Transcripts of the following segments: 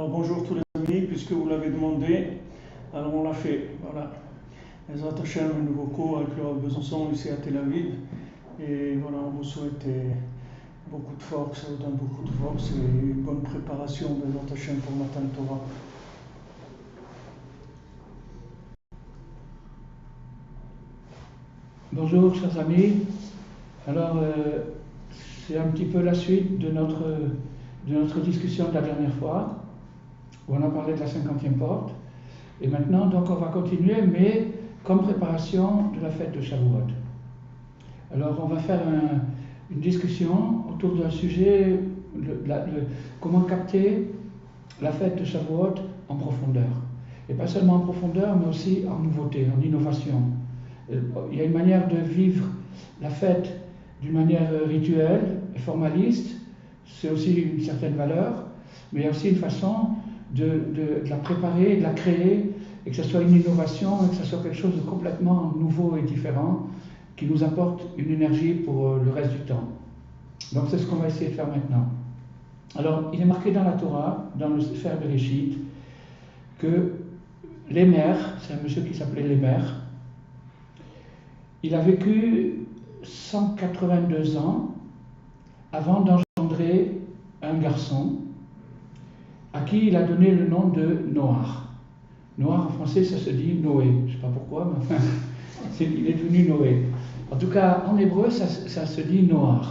Alors bonjour tous les amis, puisque vous l'avez demandé, alors on l'a fait. Voilà. Ezrat Hashem, un nouveau cours avec le Rav Besançon ici à Tel Aviv. Et voilà, on vous souhaite beaucoup de force, ça vous donne beaucoup de force et une bonne préparation d'Ezrat Hashem pour Matan Torah. Bonjour chers amis, alors c'est un petit peu la suite de notre discussion de la dernière fois, où on a parlé de la 50e porte, et maintenant donc on va continuer, mais comme préparation de la fête de Shavuot. Alors on va faire une discussion autour d'un sujet, comment capter la fête de Shavuot en profondeur, et pas seulement en profondeur, mais aussi en nouveauté, en innovation. Il y a une manière de vivre la fête d'une manière rituelle et formaliste, c'est aussi une certaine valeur, mais il y a aussi une façon de la préparer, de la créer, et que ce soit une innovation, et que ce soit quelque chose de complètement nouveau et différent, qui nous apporte une énergie pour le reste du temps. Donc c'est ce qu'on va essayer de faire maintenant. Alors, il est marqué dans la Torah, dans le Sefer Bereshit, que Lémer, c'est un monsieur qui s'appelait Lémer, il a vécu 182 ans avant d'engendrer un garçon à qui il a donné le nom de Noach. Noach en français ça se dit Noé, je ne sais pas pourquoi, mais enfin, il est devenu Noé. En tout cas, en hébreu ça se dit Noach.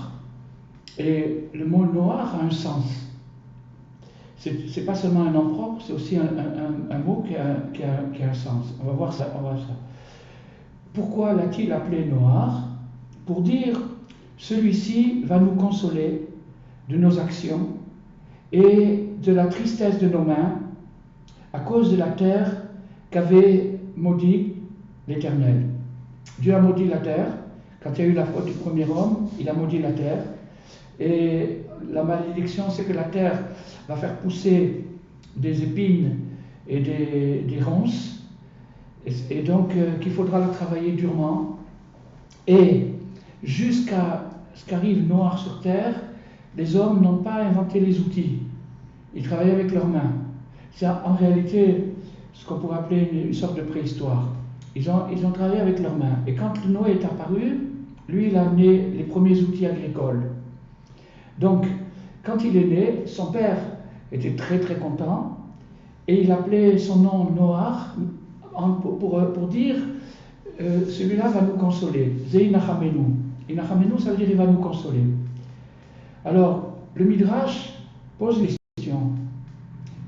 Et le mot Noach a un sens. C'est pas seulement un nom propre, c'est aussi un mot qui a un sens. On va voir ça. Pourquoi l'a-t-il appelé Noach? Pour dire, celui-ci va nous consoler de nos actions et de la tristesse de nos mains à cause de la terre qu'avait maudit l'Éternel. Dieu a maudit la terre. Quand il y a eu la faute du premier homme, il a maudit la terre. Et la malédiction, c'est que la terre va faire pousser des épines et des ronces, et donc qu'il faudra la travailler durement. Et jusqu'à ce qu'arrive Noach sur terre, les hommes n'ont pas inventé les outils. Ils travaillaient avec leurs mains. C'est en réalité ce qu'on pourrait appeler une sorte de préhistoire. Ils ont travaillé avec leurs mains. Et quand Noé est apparu, lui, il a amené les premiers outils agricoles. Donc, quand il est né, son père était très très content, et il appelait son nom Noach pour dire celui-là va nous consoler. Zei Nachamenu. Et Nachamenu, ça veut dire il va nous consoler. Alors, le Midrash pose les questions.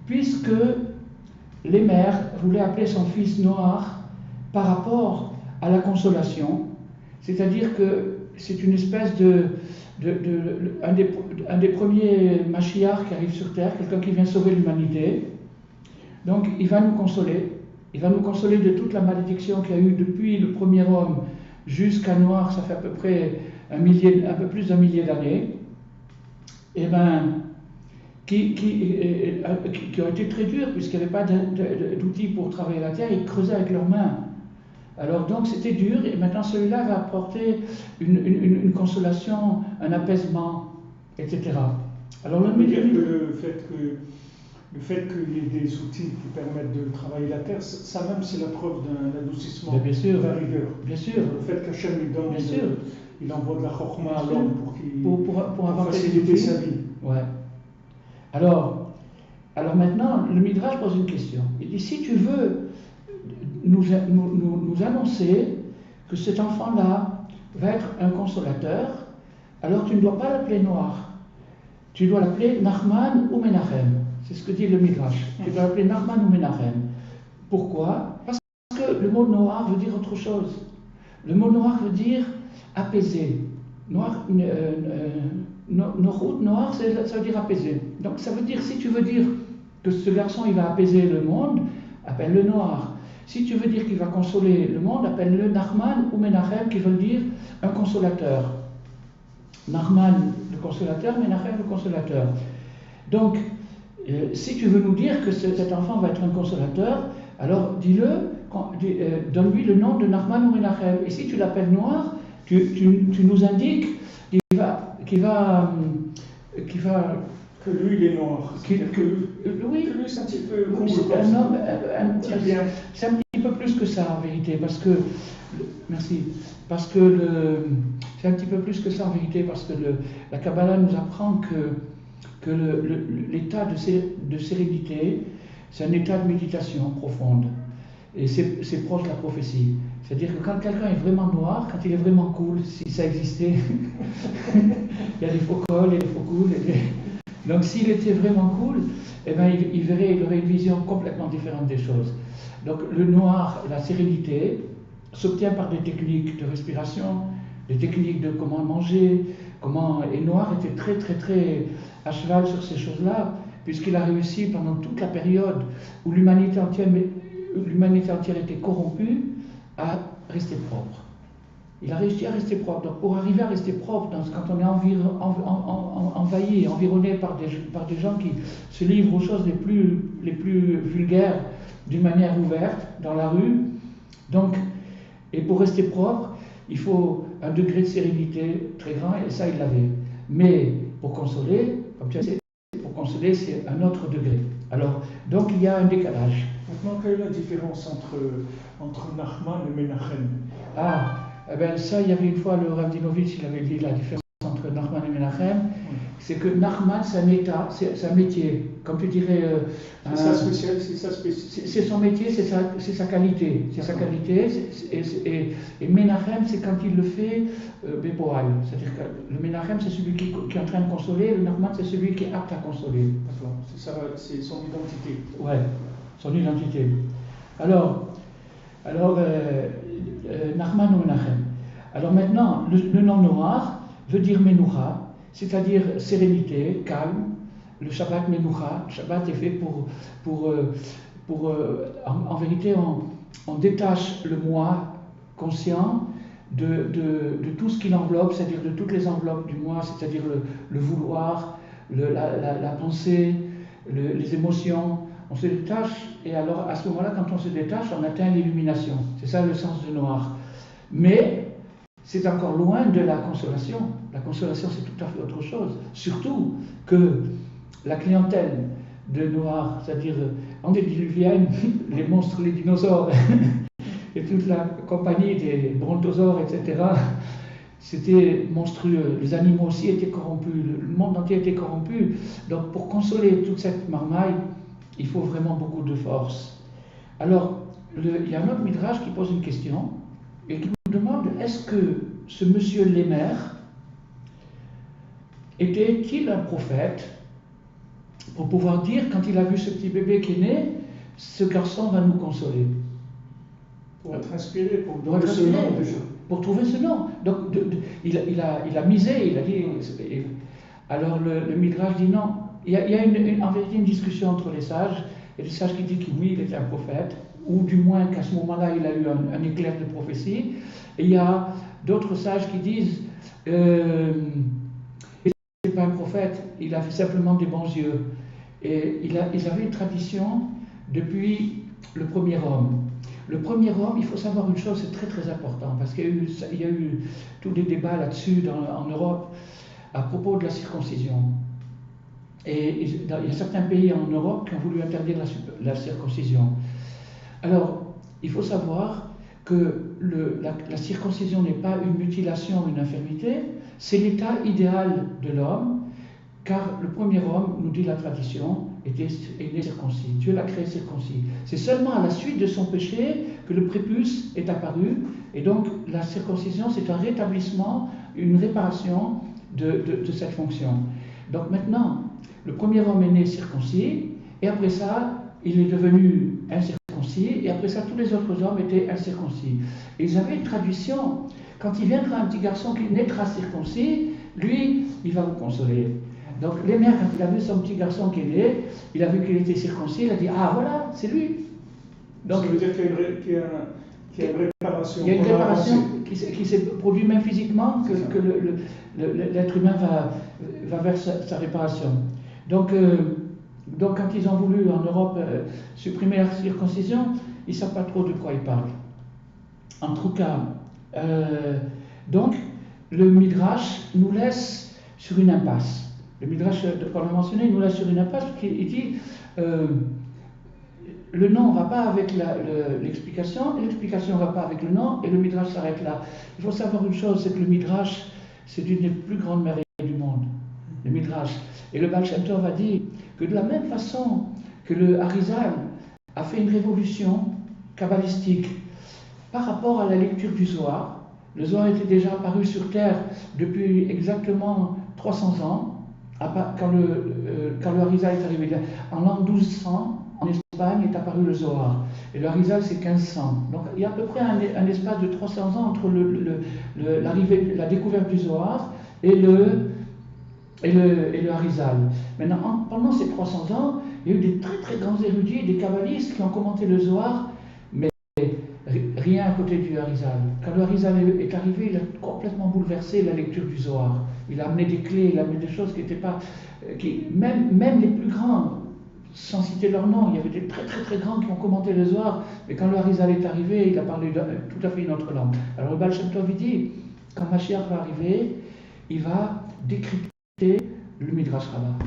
Puisque les mères voulaient appeler son fils Noach par rapport à la consolation, c'est-à-dire que c'est une espèce un des premiers Mashiach qui arrive sur terre, quelqu'un qui vient sauver l'humanité. Donc il va nous consoler. Il va nous consoler de toute la malédiction qu'il y a eu depuis le premier homme jusqu'à Noach, ça fait à peu près un peu plus d'un millier d'années. Et qui ont été très durs, puisqu'il n'y avait pas d'outils pour travailler la terre, ils creusaient avec leurs mains. Alors donc c'était dur, et maintenant celui-là va apporter une consolation, un apaisement, etc. Alors le fait qu'il y ait des outils qui permettent de travailler la terre, ça même c'est la preuve d'un adoucissement, bien sûr, de la rigueur. Bien sûr. Le fait qu'Hachem lui donne, il envoie de la chokma à l'homme pour faciliter sa vie. Ouais. Alors maintenant, le Midrash pose une question. Il dit, si tu veux nous annoncer que cet enfant-là va être un consolateur, alors tu ne dois pas l'appeler Noach. Tu dois l'appeler Nachman ou Menachem. C'est ce que dit le Midrash. Tu dois l'appeler Nachman ou Menachem. Pourquoi? Parce que le mot Noach veut dire autre chose. Le mot Noach veut dire apaisé. Noach, ça veut dire apaisé. Donc ça veut dire, si tu veux dire que ce garçon il va apaiser le monde, appelle-le Noach. Si tu veux dire qu'il va consoler le monde, appelle-le Nachman ou Menachem, qui veulent dire un consolateur. Nachman, le consolateur, Menachem, le consolateur. Donc, si tu veux nous dire que cet enfant va être un consolateur, alors dis-le, donne-lui le nom de Nachman ou Menachem. Et si tu l'appelles Noach, tu nous indiques qu'il va Que lui, il est noir. Oui, Que lui, c'est un petit peu cool. c'est un petit peu plus que ça en vérité, merci, c'est un petit peu plus que ça en vérité, parce que la Kabbalah nous apprend que l'état de sérénité, c'est un état de méditation profonde, et c'est proche de la prophétie. C'est-à-dire que quand quelqu'un est vraiment noir, quand il est vraiment cool, si ça existait, il y a des faux cols et des faux cools. Donc s'il était vraiment cool, eh ben, il aurait une vision complètement différente des choses. Donc le noir, la sérénité, s'obtient par des techniques de respiration, des techniques de comment manger, et Noir était très très très à cheval sur ces choses-là, puisqu'il a réussi pendant toute la période où l'humanité entière était corrompue à rester propre. Il a réussi à rester propre. Donc pour arriver à rester propre, quand on est envahi, environné par des gens qui se livrent aux choses les plus vulgaires d'une manière ouverte dans la rue, et pour rester propre, il faut un degré de sérénité très grand, et ça il l'avait. Mais pour consoler, comme tu as dit, c'est un autre degré. Alors, donc il y a un décalage. Maintenant, quelle est la différence entre Nachman et Menachem? Eh bien ça, il y avait une fois le Rav Dinovitch, il avait dit la différence entre Nachman et Menachem, c'est que Nachman, c'est un état, c'est un métier, comme tu dirais. C'est sa spécialité. C'est son métier, c'est sa qualité. C'est sa qualité, et Menachem, c'est quand il le fait Bepoal. C'est-à-dire que le Menachem, c'est celui qui est en train de consoler, le Nachman, c'est celui qui est apte à consoler. D'accord, c'est son identité. Ouais, son identité. Alors Nachman ou Menachem. Alors maintenant, le nom noir veut dire Menoucha, c'est-à-dire sérénité, calme. Le Shabbat Menoucha, le Shabbat est fait en vérité, on détache le moi conscient de tout ce qui l'enveloppe, c'est-à-dire de toutes les enveloppes du moi, c'est-à-dire le vouloir, la pensée, les émotions. On se détache, et alors à ce moment-là, quand on se détache, on atteint l'illumination. C'est ça le sens de noir. Mais c'est encore loin de la consolation. La consolation, c'est tout à fait autre chose. Surtout que la clientèle de Noir, c'est-à-dire antédiluvienne, les monstres, les dinosaures, et toute la compagnie des brontosaures, etc., c'était monstrueux. Les animaux aussi étaient corrompus, le monde entier était corrompu. Donc pour consoler toute cette marmaille, il faut vraiment beaucoup de force. Alors, il y a un autre midrash qui pose une question, et qui nous demande, est-ce que ce monsieur Lémer était-il un prophète pour pouvoir dire, quand il a vu ce petit bébé qui est né, ce garçon va nous consoler? Pour être inspiré, pour trouver ce nom déjà. Pour trouver ce nom. Donc il a misé, il a dit. Alors le Midrash dit non. Il y a en vérité une discussion entre les sages. Il y a des sages qui disent que oui, il était un prophète, ou du moins qu'à ce moment-là, il a eu un éclair de prophétie. Et il y a d'autres sages qui disent il n'était pas un prophète, il a fait simplement des bons yeux. Et ils avaient une tradition depuis le premier homme. Le premier homme, il faut savoir une chose, c'est très très important, parce qu'il y a eu tous des débats là-dessus en Europe à propos de la circoncision. Et il y a certains pays en Europe qui ont voulu interdire la circoncision. Alors, il faut savoir que la circoncision n'est pas une mutilation ou une infirmité, c'est l'état idéal de l'homme, car le premier homme, nous dit la tradition, est né circoncis. Dieu l'a créé circoncis. C'est seulement à la suite de son péché que le prépuce est apparu, et donc la circoncision, c'est un rétablissement, une réparation de cette fonction. Donc maintenant, le premier homme est né circoncis, et après ça, il est devenu incirconcis, et après ça, tous les autres hommes étaient incirconcis. Et ils avaient une tradition, quand il viendra un petit garçon qui naîtra circoncis, lui, il va vous consoler. Donc les mères, quand il a vu son petit garçon qui est né, il a vu qu'il était circoncis, il a dit « Ah voilà, c'est lui !» Donc ça veut dire qu'il y a une réparation. Il y a une réparation qui s'est produite même physiquement, que l'être humain va vers sa réparation. Donc quand ils ont voulu en Europe supprimer la circoncision, ils ne savent pas trop de quoi ils parlent. En tout cas, donc le Midrash nous laisse sur une impasse. Le Midrash qu'on a mentionné nous l'a sur une page, il dit le nom ne va pas avec l'explication, et l'explication ne va pas avec le nom, et le Midrash s'arrête là. Il faut savoir une chose, c'est que le Midrash, c'est une des plus grandes merveilles du monde. Le Midrash. Et le Baal Shem Tov a dit que de la même façon que le Harizal a fait une révolution kabbalistique par rapport à la lecture du Zohar, le Zohar était déjà apparu sur Terre depuis exactement 300 ans, quand le Harizal est arrivé. En l'an 1200, en Espagne, est apparu le Zohar. Et le Harizal, c'est 1500. Donc il y a à peu près un espace de 300 ans entre la découverte du Zohar et le Harizal. Maintenant, pendant ces 300 ans, il y a eu des très très grands érudits, des kabbalistes qui ont commenté le Zohar, mais rien à côté du Harizal. Quand le Harizal est arrivé, il a complètement bouleversé la lecture du Zohar. Il a amené des clés, il a amené des choses qui n'étaient pas... même les plus grands, sans citer leur nom, il y avait des très très très grands qui ont commenté le Zohar, mais quand le Harizal est arrivé, il a parlé tout à fait une autre langue. Alors le Baal Shem Tov dit, quand Mashiach va arriver, il va décrypter le Midrash Rabbah.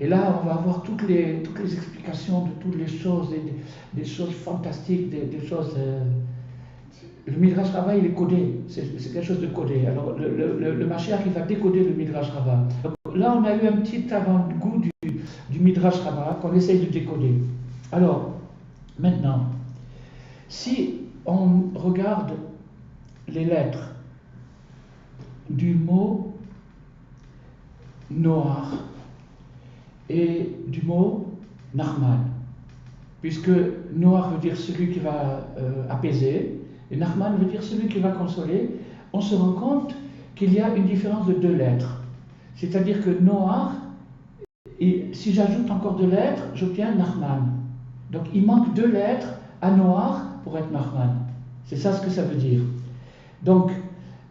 Et là, on va avoir toutes les explications de toutes les choses, des choses fantastiques, des choses... Le Midrash Rabbah, il est codé, c'est quelque chose de codé. Alors, le Mashiach, il va décoder le Midrash Rabbah. Donc, là, on a eu un petit avant-goût du Midrash Rabbah qu'on essaye de décoder. Alors, maintenant, si on regarde les lettres du mot Noach et du mot Nachman, puisque Noach veut dire celui qui va apaiser, et Nachman veut dire celui qui va consoler, on se rend compte qu'il y a une différence de 2 lettres. C'est-à-dire que Noach, et si j'ajoute encore 2 lettres, j'obtiens Nachman. Donc il manque 2 lettres à Noach pour être Nachman. C'est ça ce que ça veut dire. Donc,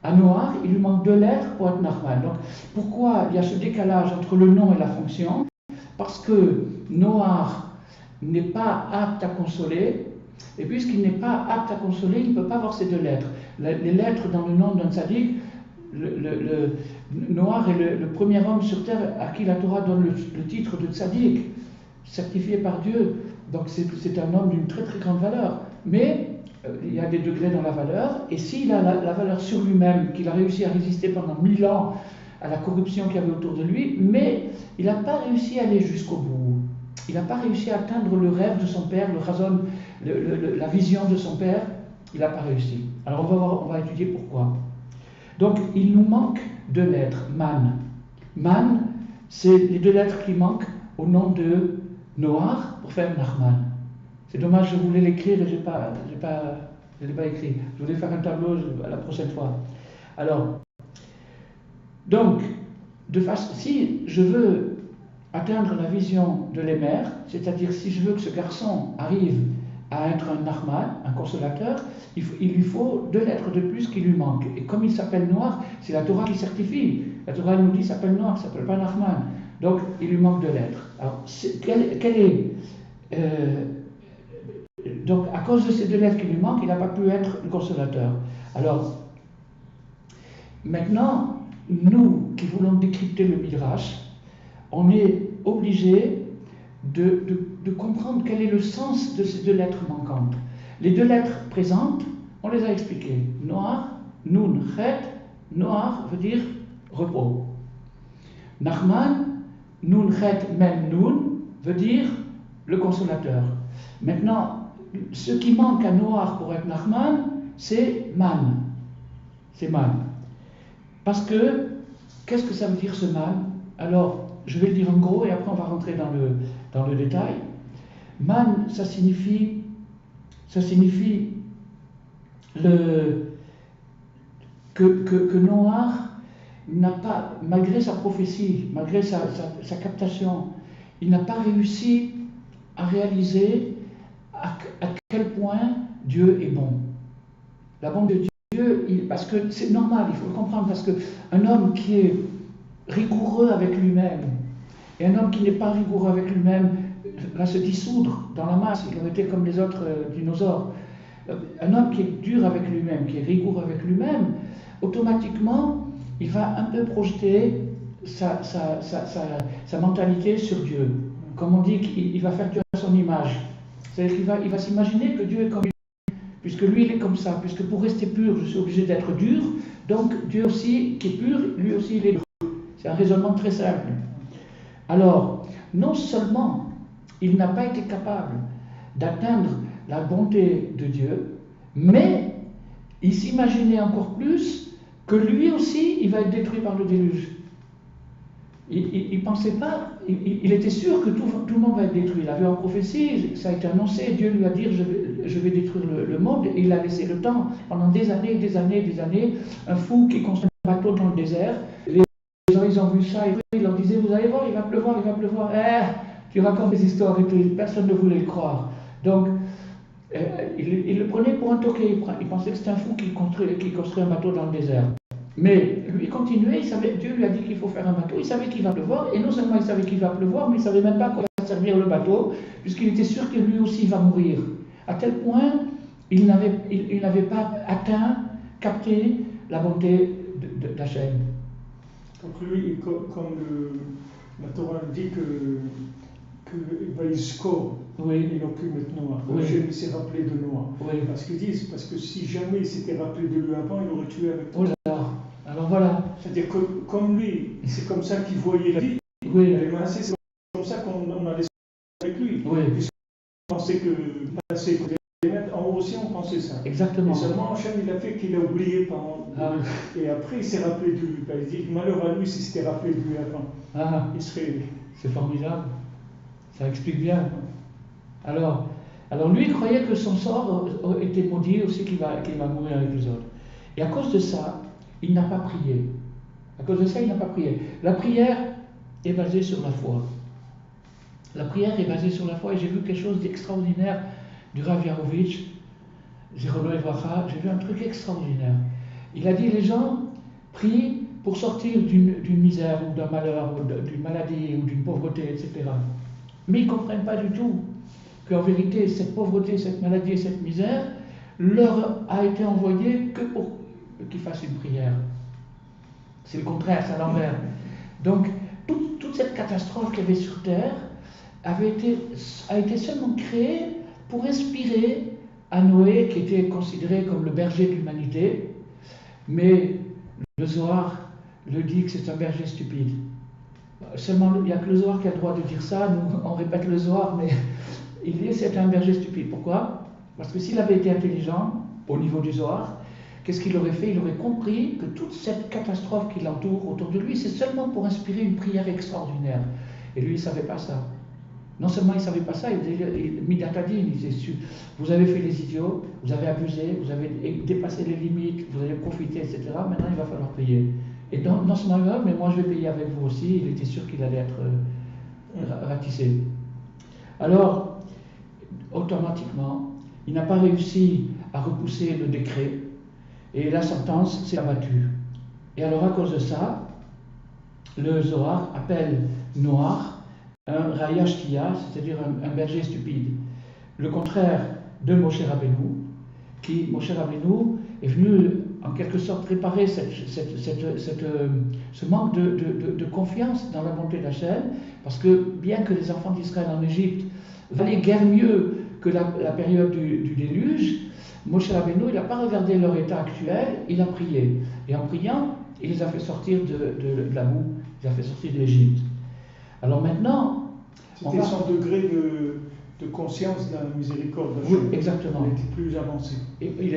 à Noach, il lui manque 2 lettres pour être Nachman. Donc, pourquoi il y a ce décalage entre le nom et la fonction? Parce que Noach n'est pas apte à consoler, et puisqu'il n'est pas apte à consoler, il ne peut pas avoir ces 2 lettres. Les lettres dans le nom d'un tzaddik, Noach est le premier homme sur terre à qui la Torah donne le titre de tzaddik, certifié par Dieu. Donc c'est un homme d'une très très grande valeur. Mais il y a des degrés dans la valeur, et s'il a la valeur sur lui-même, qu'il a réussi à résister pendant 1000 ans à la corruption qu'il y avait autour de lui, mais il n'a pas réussi à aller jusqu'au bout. Il n'a pas réussi à atteindre le rêve de son père, le razon, la vision de son père. Il n'a pas réussi. Alors on va étudier pourquoi. Donc il nous manque 2 lettres, man. Man, c'est les 2 lettres qui manquent au nom de Noach pour faire Nachman. C'est dommage, je voulais l'écrire et je ne l'ai pas écrit. Je voulais faire un tableau à la prochaine fois. Alors, donc, si je veux atteindre la vision de l'Émer, c'est-à-dire si je veux que ce garçon arrive à être un Nachman, un consolateur, il lui faut 2 lettres de plus qui lui manquent. Et comme il s'appelle Noach, c'est la Torah qui certifie. La Torah nous dit qu'il s'appelle Noach, il ne s'appelle pas Nachman. Donc, il lui manque 2 lettres. Alors, donc, à cause de ces 2 lettres qui lui manquent, il n'a pas pu être le consolateur. Alors, maintenant, nous qui voulons décrypter le Midrash, on est obligé de comprendre quel est le sens de ces 2 lettres manquantes. Les 2 lettres présentes, on les a expliquées. Noach, Nun, Chet. Noach veut dire repos. Nachman, Nun, Chet, Mem, Nun, veut dire le consolateur. Maintenant, ce qui manque à Noach pour être Nachman, c'est Man. C'est Man. Parce que, qu'est-ce que ça veut dire ce Man? Alors, je vais le dire en gros et après on va rentrer dans le détail. Man, ça signifie que Noach n'a pas, malgré sa prophétie, malgré sa captation, il n'a pas réussi à réaliser à quel point Dieu est bon. La bonté de Dieu, parce que c'est normal, il faut le comprendre, parce qu'un homme qui est rigoureux avec lui-même, et un homme qui n'est pas rigoureux avec lui-même va se dissoudre dans la masse, il aurait été comme les autres dinosaures. Un homme qui est dur avec lui-même, qui est rigoureux avec lui-même, automatiquement, il va un peu projeter sa mentalité sur Dieu. Comme on dit qu'il va faire Dieu à son image. C'est-à-dire qu'il va s'imaginer que Dieu est comme lui, puisque lui il est comme ça, puisque pour rester pur, je suis obligé d'être dur, donc Dieu aussi qui est pur, lui aussi il est dur. C'est un raisonnement très simple. Alors, non seulement il n'a pas été capable d'atteindre la bonté de Dieu, mais il s'imaginait encore plus que lui aussi il va être détruit par le déluge. Il pensait pas, il était sûr que tout le monde va être détruit. Il avait en prophétie, ça a été annoncé, Dieu lui a dit je vais détruire le monde, et il a laissé le temps, pendant des années, un fou qui construit un bateau dans le désert. Les gens ils ont vu ça, et ils leur disaient vous allez voir, il va pleuvoir. Tu racontes des histoires et personne ne voulait le croire. Donc, il le prenait pour un toqué, il pensait que c'était un fou qui construit un bateau dans le désert. Mais lui continuait, Dieu lui a dit qu'il faut faire un bateau, il savait qu'il va pleuvoir, et non seulement il savait qu'il va pleuvoir, mais il ne savait même pas comment va servir le bateau, puisqu'il était sûr que lui aussi va mourir. À tel point, il n'avait pas capté la bonté d'Hachem. Donc lui, comme la Torah dit que Vaïsko, oui. il occupe Noah. Oui. Hachem s'est rappelé de Noah. Oui. Parce qu'ils disent, parce que si jamais il s'était rappelé de lui avant, il aurait tué avec toi. Alors voilà. C'est-à-dire que comme lui, c'est comme ça qu'il voyait la vie. Oui. C'est comme ça qu'on a laissé avec lui. Oui. Puisqu'on pensait que passer côté en haut aussi, on pensait ça. Exactement. Et seulement Hachem, il a fait qu'il a oublié pendant. Et après, il s'est rappelé de lui. Il dit malheur à lui s'il s'était rappelé de lui avant. Il serait. C'est formidable. Ça explique bien. Alors lui, il croyait que son sort était maudit aussi, qu'il va mourir avec les autres. Et à cause de ça, il n'a pas prié. La prière est basée sur la foi. Et j'ai vu quelque chose d'extraordinaire du Rav Yarovitch, Zichrono Livracha. J'ai vu un truc extraordinaire. Il a dit les gens prient pour sortir d'une misère ou d'un malheur, ou d'une maladie ou d'une pauvreté, etc. Mais ils ne comprennent pas du tout qu'en vérité, cette pauvreté, cette maladie et cette misère leur a été envoyée que pour qu'ils fassent une prière. C'est le contraire, c'est à l'envers. Donc, toute cette catastrophe qu'il y avait sur Terre a été seulement créée pour inspirer à Noé, qui était considéré comme le berger de l'humanité, mais le Zohar le dit que c'est un berger stupide. Seulement, il n'y a que le Zohar qui a le droit de dire ça, nous on répète le Zohar, mais il dit que c'est un berger stupide. Pourquoi? Parce que s'il avait été intelligent, au niveau du Zohar, qu'est-ce qu'il aurait fait? Il aurait compris que toute cette catastrophe qui l'entoure autour de lui, c'est seulement pour inspirer une prière extraordinaire. Et lui, il ne savait pas ça. Non seulement il ne savait pas ça, il disait, vous avez fait les idiots, vous avez abusé, vous avez dépassé les limites, vous avez profité, etc. Maintenant, il va falloir payer. Et dans ce moment-là, mais moi je vais payer avec vous aussi, il était sûr qu'il allait être ratissé. Alors, automatiquement, il n'a pas réussi à repousser le décret, et la sentence s'est abattue. Et alors, à cause de ça, le Zohar appelle Noach un Raya Shtia, c'est-à-dire un berger stupide. Le contraire de Moshe Rabbeinu, Moshe Rabbeinu est venu en quelque sorte réparer ce manque de confiance dans la bonté d'Hachem, parce que bien que les enfants d'Israël en Égypte valaient guère mieux que la période du déluge, Moshe Rabbeinu, il n'a pas regardé leur état actuel, il a prié. Et en priant, il les a fait sortir de la boue, il les a fait sortir d'Égypte. Alors maintenant, c'était son degré de conscience de la miséricorde d'Hachem. Oui, exactement. Il était plus avancé. Et il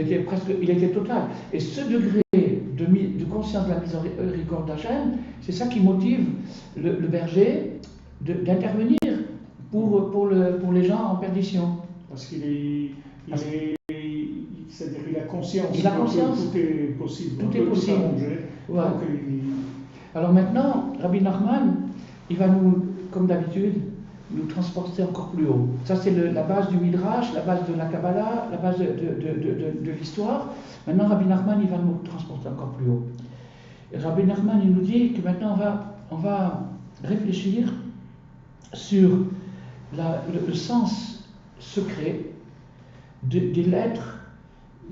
était total. Et ce degré de conscience de la miséricorde d'Hachem, c'est ça qui motive le berger d'intervenir pour les gens en perdition. Parce c'est-à-dire qu'il a conscience. Il a conscience. Tout est possible. Tout est possible. Ouais. Alors maintenant, Rabbi Nachman, il va nous, comme d'habitude, nous transporter encore plus haut. Ça, c'est la base du Midrash, la base de la Kabbalah, la base de l'histoire. Maintenant, Rabbi Nachman, il va nous transporter encore plus haut. Et Rabbi Nachman, il nous dit que maintenant, on va réfléchir sur le sens secret des lettres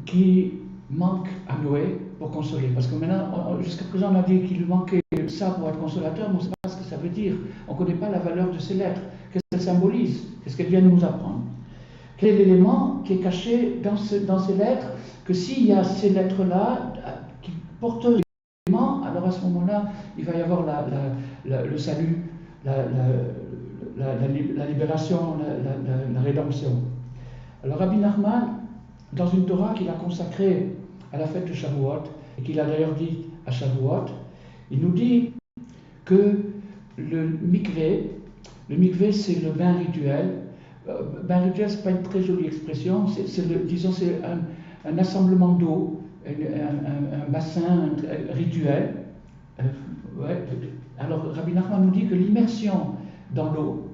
qui manquent à Noé pour consoler. Parce que maintenant, jusqu'à présent, on a dit qu'il lui manquait ça pour être consolateur, mais on ne sait pas ce que ça veut dire. On ne connaît pas la valeur de ces lettres. Qu'est-ce qu'elles symbolisent? Qu'est-ce qu'elles viennent nous apprendre? Quel est l'élément qui est caché dans ces lettres? Que s'il y a ces lettres-là qui portent l'élément, alors à ce moment-là, il va y avoir le salut, la libération, la rédemption. Alors Rabbi Nachman, dans une Torah qu'il a consacrée à la fête de Shavuot, et qu'il a d'ailleurs dit à Shavuot, il nous dit que le mikvé c'est le bain rituel. Bain rituel, ce n'est pas une très jolie expression, c'est un assemblement d'eau, un bassin rituel. Ouais. Alors Rabbi Nachman nous dit que l'immersion dans l'eau,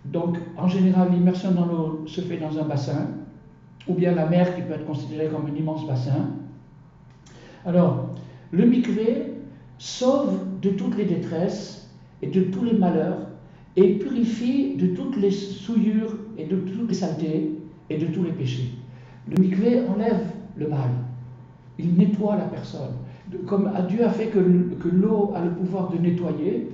donc en général l'immersion dans l'eau se fait dans un bassin, ou bien la mer qui peut être considérée comme un immense bassin. Alors, le mikvé sauve de toutes les détresses et de tous les malheurs et purifie de toutes les souillures et de toutes les saletés et de tous les péchés. Le mikvé enlève le mal, il nettoie la personne. Comme Dieu a fait que l'eau a le pouvoir de nettoyer,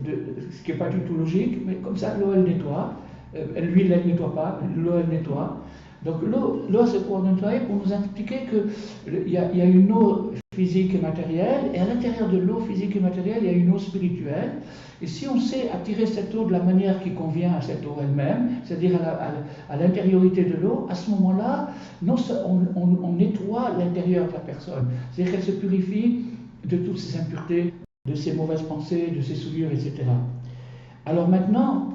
ce qui n'est pas du tout logique, mais comme ça l'eau elle nettoie, l'huile elle ne nettoie pas, l'eau elle nettoie. Donc l'eau a ce pouvoir de nettoyer pour nous expliquer qu'il y a une eau physique et matérielle, et à l'intérieur de l'eau physique et matérielle, il y a une eau spirituelle. Et si on sait attirer cette eau de la manière qui convient à cette eau elle-même, c'est-à-dire à l'intériorité de l'eau, à ce moment-là, on nettoie l'intérieur de la personne. C'est-à-dire qu'elle se purifie de toutes ses impuretés, de ses mauvaises pensées, de ses souillures, etc. Alors maintenant,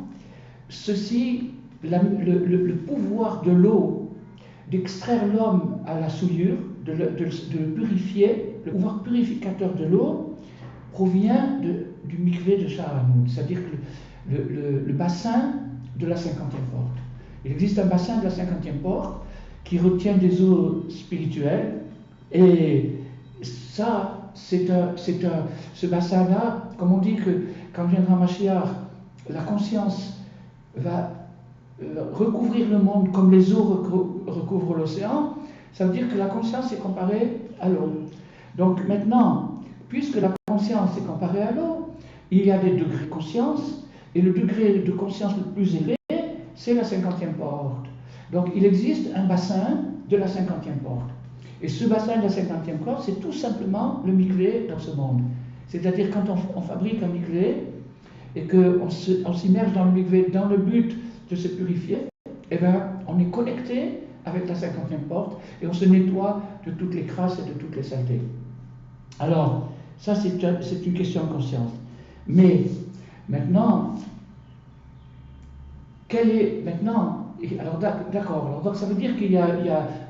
le pouvoir de l'eau, d'extraire l'homme à la souillure, de le purifier, le pouvoir purificateur de l'eau provient du mikvé de Sha'ar HaMoun, c'est-à-dire que le bassin de la 50e porte. Il existe un bassin de la 50e porte qui retient des eaux spirituelles, et ça, ce bassin-là, comme on dit que quand viendra Mashiach, la conscience va recouvrir le monde comme les eaux recouvrent l'océan, ça veut dire que la conscience est comparée à l'eau. Donc maintenant, puisque la conscience est comparée à l'eau, il y a des degrés de conscience, et le degré de conscience le plus élevé, c'est la 50e porte. Donc il existe un bassin de la 50e porte. Et ce bassin de la 50e porte, c'est tout simplement le mikvé dans ce monde. C'est-à-dire quand on fabrique un mikvé, et qu'on s'immerge dans le mikvé dans le but de se purifier, eh bien, on est connecté avec la 50e porte et on se nettoie de toutes les crasses et de toutes les saletés. Alors, ça c'est une question de conscience. Mais maintenant, alors d'accord, alors donc ça veut dire qu'il y a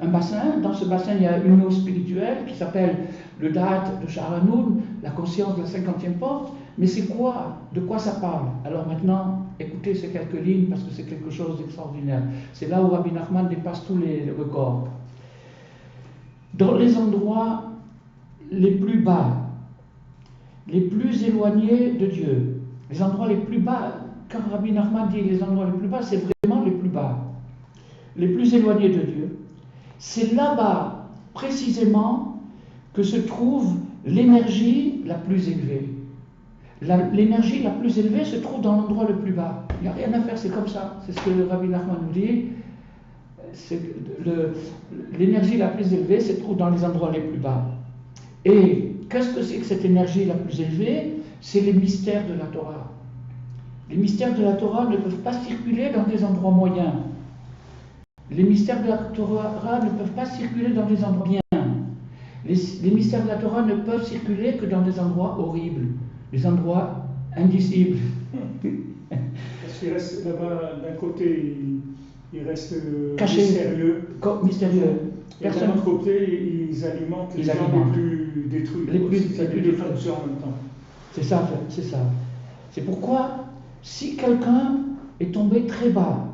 un bassin, dans ce bassin il y a une eau spirituelle qui s'appelle le Da'at de Sha'ar HaMoun, la conscience de la 50e porte, mais c'est quoi? De quoi ça parle? Alors maintenant, écoutez ces quelques lignes parce que c'est quelque chose d'extraordinaire. C'est là où Rabbi Nachman dépasse tous les records. Dans les endroits les plus bas, les plus éloignés de Dieu, les endroits les plus bas, quand Rabbi Nachman dit les endroits les plus bas, c'est vraiment les plus bas, les plus éloignés de Dieu. C'est là-bas, précisément, que se trouve l'énergie la plus élevée. L'énergie la plus élevée se trouve dans l'endroit le plus bas. Il n'y a rien à faire, c'est comme ça. C'est ce que Rabbi Nachman nous dit. L'énergie la plus élevée se trouve dans les endroits les plus bas. Et qu'est-ce que c'est que cette énergie la plus élevée? C'est les mystères de la Torah. Les mystères de la Torah ne peuvent pas circuler dans des endroits moyens. Les mystères de la Torah ne peuvent pas circuler dans des endroits bien. Les mystères de la Torah ne peuvent circuler que dans des endroits horribles, des endroits indicibles. Parce qu'il reste là-bas, d'un côté, il reste caché, mystérieux. Et d'un autre côté, ils alimentent les gens les plus détruits. Les plus détruits en même temps. C'est ça, c'est ça. C'est pourquoi, si quelqu'un est tombé très bas,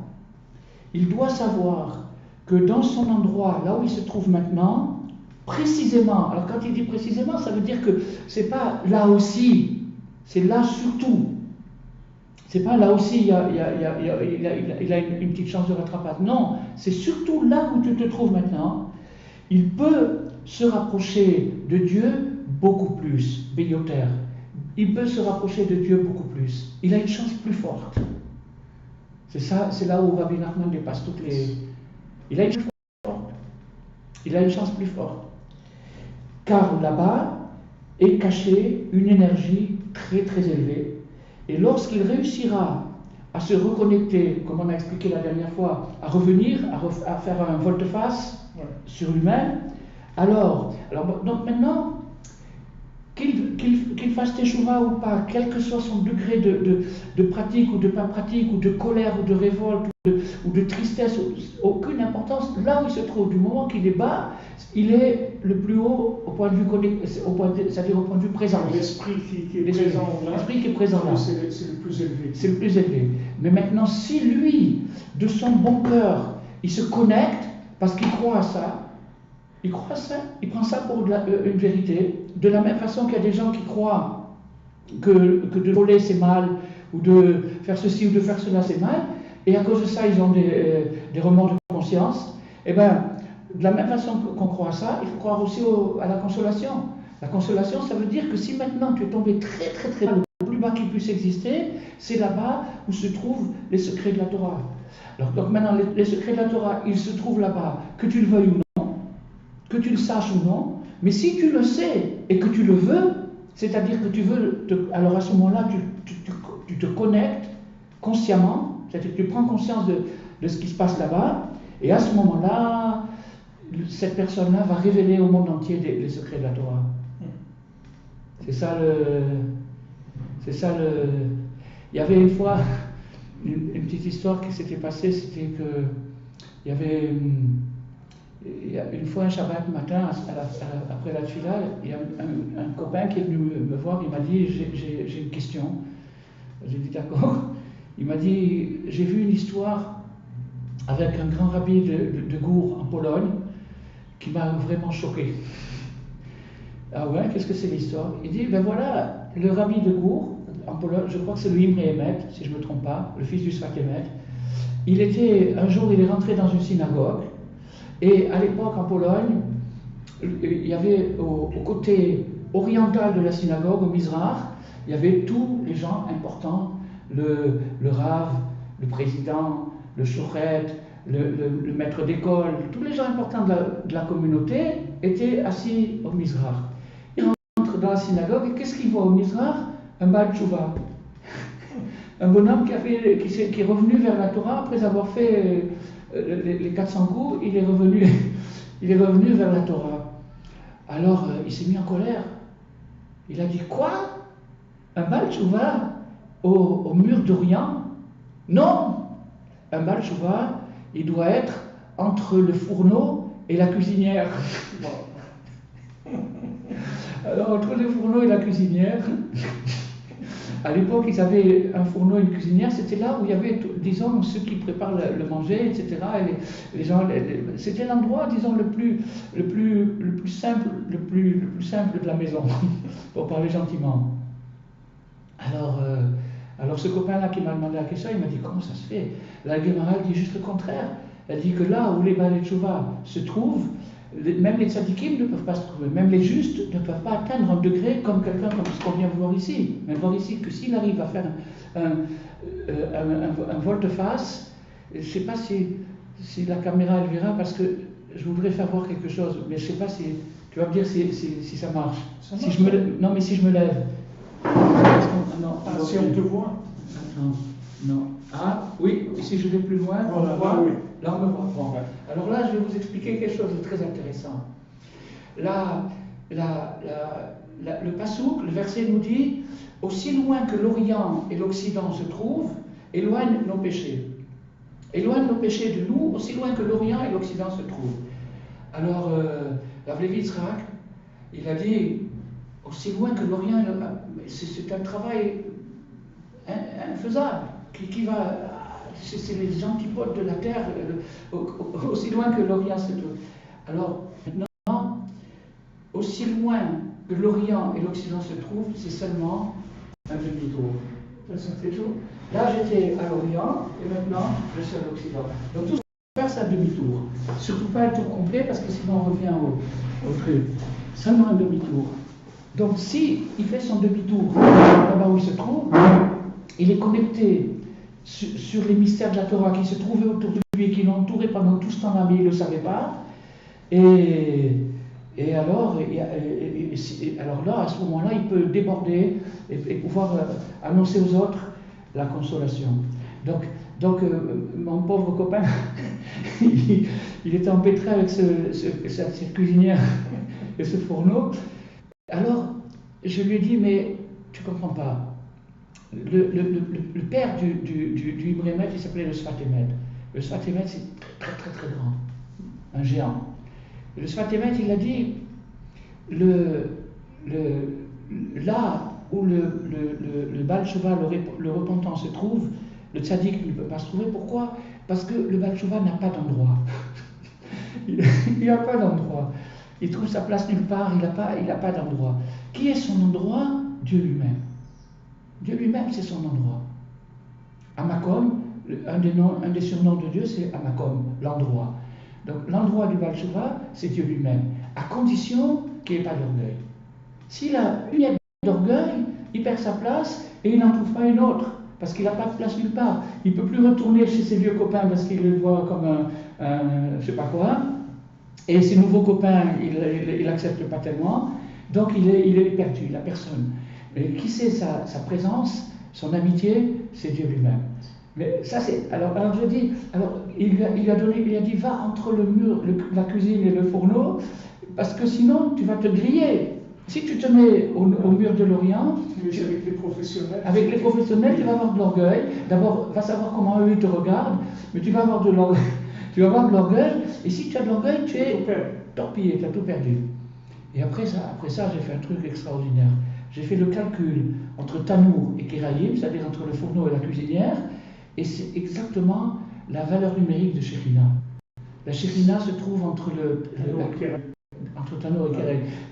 il doit savoir que dans son endroit, là où il se trouve maintenant, précisément, alors quand il dit précisément, ça veut dire que c'est pas là aussi, c'est là surtout. C'est pas là aussi, il a une petite chance de rattrapage. Non, c'est surtout là où tu te trouves maintenant. Il peut se rapprocher de Dieu beaucoup plus, Béyoter. Il peut se rapprocher de Dieu beaucoup plus. Il a une chance plus forte. C'est là où Rabbi Nachman dépasse toutes les... Il a une chance plus forte. Il a une chance plus forte. Car là-bas est cachée une énergie très très élevée. Et lorsqu'il réussira à se reconnecter, comme on a expliqué la dernière fois, à revenir, à faire un volte-face sur lui-même, alors donc maintenant, qu'il fasse teshuva ou pas, quel que soit son degré de pratique ou de pas pratique, ou de colère ou de révolte ou de tristesse, aucune importance, là où il se trouve, du moment qu'il est bas, il est le plus haut au point de vue c'est-à-dire au point de vue présent. L'esprit qui est présent là. L'esprit qui est présent là. C'est le plus élevé. C'est le plus élevé. Mais maintenant, si lui, de son bon cœur, il se connecte parce qu'il croit à ça, il prend ça pour une vérité, de la même façon qu'il y a des gens qui croient que de voler c'est mal, ou de faire ceci ou de faire cela c'est mal, et à cause de ça ils ont des remords de conscience. Et bien, de la même façon qu'on croit à ça, il faut croire aussi à la consolation. La consolation, ça veut dire que si maintenant tu es tombé très très très bas, le plus bas qui puisse exister, c'est là-bas où se trouvent les secrets de la Torah. Alors, donc maintenant, les secrets de la Torah, ils se trouvent là-bas, que tu le veuilles ou non, que tu le saches ou non, mais si tu le sais et que tu le veux, c'est-à-dire que tu veux, alors à ce moment-là, tu te connectes consciemment, c'est-à-dire que tu prends conscience de ce qui se passe là-bas, et à ce moment-là, cette personne-là va révéler au monde entier les secrets de la Torah. C'est ça le... Il y avait une fois une petite histoire qui s'était passée, c'était que il y avait une fois un Shabbat matin, après la tfila, il y a un copain qui est venu me voir, il m'a dit j'ai une question. J'ai dit d'accord. Il m'a dit j'ai vu une histoire avec un grand rabbi de Gour en Pologne qui m'a vraiment choqué. Ah ouais, qu'est-ce que c'est l'histoire? Il dit ben voilà, le rabbi de Gour en Pologne, je crois que c'est le Imre Emet, si je ne me trompe pas, le fils du Sfat Emet. Un jour il est rentré dans une synagogue. Et à l'époque, en Pologne, il y avait au côté oriental de la synagogue, au Mizrach, il y avait tous les gens importants, le Rav, le président, le shochet, le maître d'école, tous les gens importants de la communauté étaient assis au Mizrach. Il rentre dans la synagogue et qu'est-ce qu'il voit au Mizrach? Un Baal Tshuva. Un bonhomme qui est revenu vers la Torah après avoir fait les 400 coups, il est revenu vers la Torah. Alors il s'est mis en colère. Il a dit quoi? Un Baal Tshuva au mur d'Orient? Non! Un Baal Tshuva, il doit être entre le fourneau et la cuisinière. Alors entre le fourneau et la cuisinière, à l'époque, ils avaient un fourneau et une cuisinière, c'était là où il y avait, disons, ceux qui préparent le manger, etc. Et les gens, c'était l'endroit, disons, le plus simple de la maison, pour parler gentiment. Alors ce copain-là qui m'a demandé la question, il m'a dit comment ça se fait? La Gemara dit juste le contraire. Elle dit que là où les Baal Tshuva se trouvent, même les tzadikim ne peuvent pas se trouver, même les justes ne peuvent pas atteindre un degré comme quelqu'un comme ce qu'on vient voir ici. Mais voir ici que s'il arrive à faire un volte-face, je ne sais pas si la caméra elle verra, parce que je voudrais faire voir quelque chose, mais je ne sais pas si tu vas me dire si ça marche. Si je me non, mais si je me lève. Si on te voit. Non. Ah, oui, si je vais plus loin, voilà, on voit. Oui. Là, on me voit. Bon. Alors là, je vais vous expliquer quelque chose de très intéressant. Là, le passouk, le verset nous dit « Aussi loin que l'Orient et l'Occident se trouvent, éloigne nos péchés. Éloigne nos péchés de nous, aussi loin que l'Orient et l'Occident se trouvent. » Alors, Rav Levi Yitzhak, il a dit « Aussi loin que l'Orient et l'Occident, c'est un travail infaisable, qui va... C'est les antipodes de la Terre, aussi loin que l'Orient se trouve. » Alors, maintenant, aussi loin que l'Orient et l'Occident se trouvent, c'est seulement un demi-tour. Là, j'étais à l'Orient, et maintenant, je suis à l'Occident. Donc, tout ce qu'on va faire, c'est un demi-tour. Surtout pas un tour complet, parce que sinon, on revient au truc. Seulement un demi-tour. Donc si il fait son demi-tour là-bas où il se trouve, il est connecté sur les mystères de la Torah qui se trouvaient autour de lui et qui l'ont entouré pendant tout ce temps-là, mais il ne le savait pas. Et alors là, à ce moment-là, il peut déborder et pouvoir annoncer aux autres la consolation. Donc mon pauvre copain, il était empêtré avec cette cuisinière et ce fourneau. Alors, je lui ai dit, mais tu ne comprends pas. Le père du Imremet, il s'appelait le Sfatemet. Le Sfatemet, c'est très, très, très grand. Un géant. Et le Sfatemet, il a dit, là où le Baal Tshuva, le repentant, se trouve, le tzaddik ne peut pas se trouver. Pourquoi? Parce que le Baal Tshuva n'a pas d'endroit. Il n'a pas d'endroit. Il trouve sa place nulle part, il n'a pas d'endroit. Qui est son endroit? Dieu lui-même. Dieu lui-même, c'est son endroit. Amakom, un des surnoms de Dieu, c'est Amakom, l'endroit. Donc l'endroit du Baal Tshuva, c'est Dieu lui-même, à condition qu'il n'ait pas d'orgueil. S'il a une miette d'orgueil, il perd sa place et il n'en trouve pas une autre, parce qu'il n'a pas de place nulle part. Il ne peut plus retourner chez ses vieux copains parce qu'il le voit comme un je ne sais pas quoi, et ses nouveaux copains, il n'accepte pas tellement, donc il est perdu, il n'a personne. Mais qui sait sa présence, son amitié, c'est Dieu lui-même. Mais ça c'est. Alors je dis, il a dit va entre le mur, la cuisine et le fourneau, parce que sinon tu vas te griller. Si tu te mets au mur de l'Orient, avec les professionnels, tu vas avoir de l'orgueil. D'abord, va savoir comment eux ils te regardent, mais tu vas avoir de l'orgueil. Tu vas avoir de l'orgueil, et si tu as de l'orgueil, tu es torpillé, tu as tout perdu. Et après ça, j'ai fait un truc extraordinaire. J'ai fait le calcul entre Tanour et Kiraïm, c'est-à-dire entre le fourneau et la cuisinière, et c'est exactement la valeur numérique de Shekhinah. La Shekhinah se trouve entre Tanour et Kiraïm.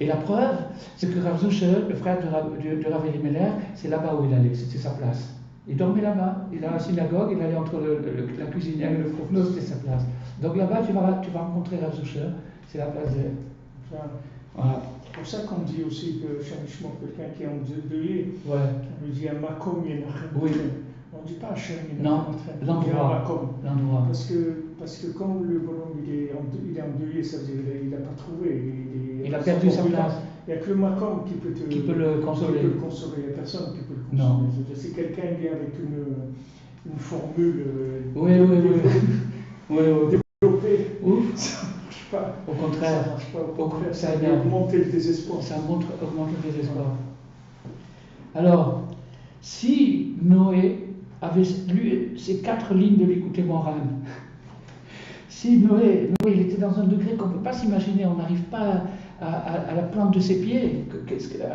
Et la preuve, c'est que Rav Zushel, le frère de Rav Elimelech, c'est là-bas où il allait, c'était sa place. Il dormait là-bas, il a la synagogue, il allait entre la cuisinière et le fourneau, c'était sa place. Donc là-bas, tu vas rencontrer Rav Zushel, c'est la place de... Voilà. C'est pour ça qu'on dit aussi que franchement, quelqu'un qui est endeuillé, ouais. On lui dit un makom yenachem. Oui. On ne dit pas Hachem non, l'endroit. Parce que quand le bonhomme il est endeuillé, ça veut dire qu'il n'a pas trouvé. Il a perdu sa place. Il n'y a que le makom qui peut le consoler. Il n'y a personne qui peut le consoler. Non. Si quelqu'un vient avec une formule oui. développée, ouf. Pas. Au contraire, ça marche pas. Au contraire, ça va augmenter le désespoir. Ça augmente le désespoir. Alors, si Noé avait lu ces 4 lignes de l'Écoutez Moran, si Noé, il était dans un degré qu'on ne peut pas s'imaginer, on n'arrive pas à la plante de ses pieds,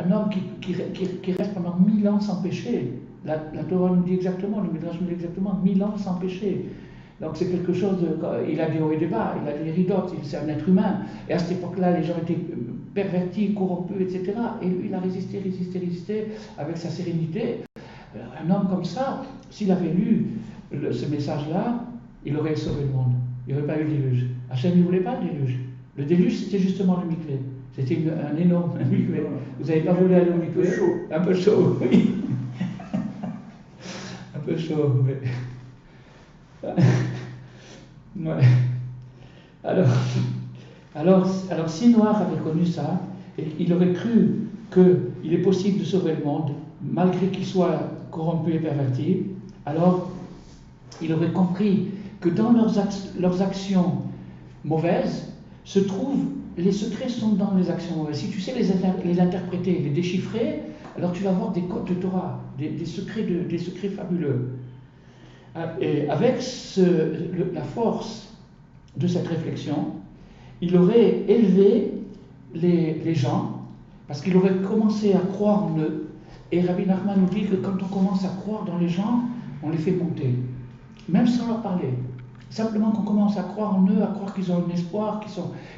un homme qui reste pendant 1000 ans sans péché. La Torah nous dit exactement, le Midrash nous dit exactement 1000 ans sans péché. Donc c'est quelque chose, il a des hauts et des bas, il a des ridotes, c'est un être humain. Et à cette époque-là, les gens étaient pervertis, corrompus, etc. Et lui, il a résisté avec sa sérénité. Un homme comme ça, s'il avait lu ce message-là, il aurait sauvé le monde. Il n'y aurait pas eu le déluge. Hachem ne voulait pas le déluge. Le déluge, c'était justement le mikvé. C'était un énorme mikvé. Vous n'avez pas voulu aller au mikvé? Un peu chaud, oui. Un peu chaud, oui. Ouais. Alors, si Noir avait connu ça, il aurait cru qu'il est possible de sauver le monde, malgré qu'il soit corrompu et perverti. Alors, il aurait compris que dans leurs actions mauvaises se trouvent, les secrets sont dans les actions mauvaises. Si tu sais les interpréter, les déchiffrer, alors tu vas avoir des codes de Torah, des secrets fabuleux. Et avec la force de cette réflexion, il aurait élevé les gens, parce qu'il aurait commencé à croire en eux. Et Rabbi Nachman nous dit que quand on commence à croire dans les gens, on les fait monter, même sans leur parler. Simplement qu'on commence à croire en eux, à croire qu'ils ont un espoir,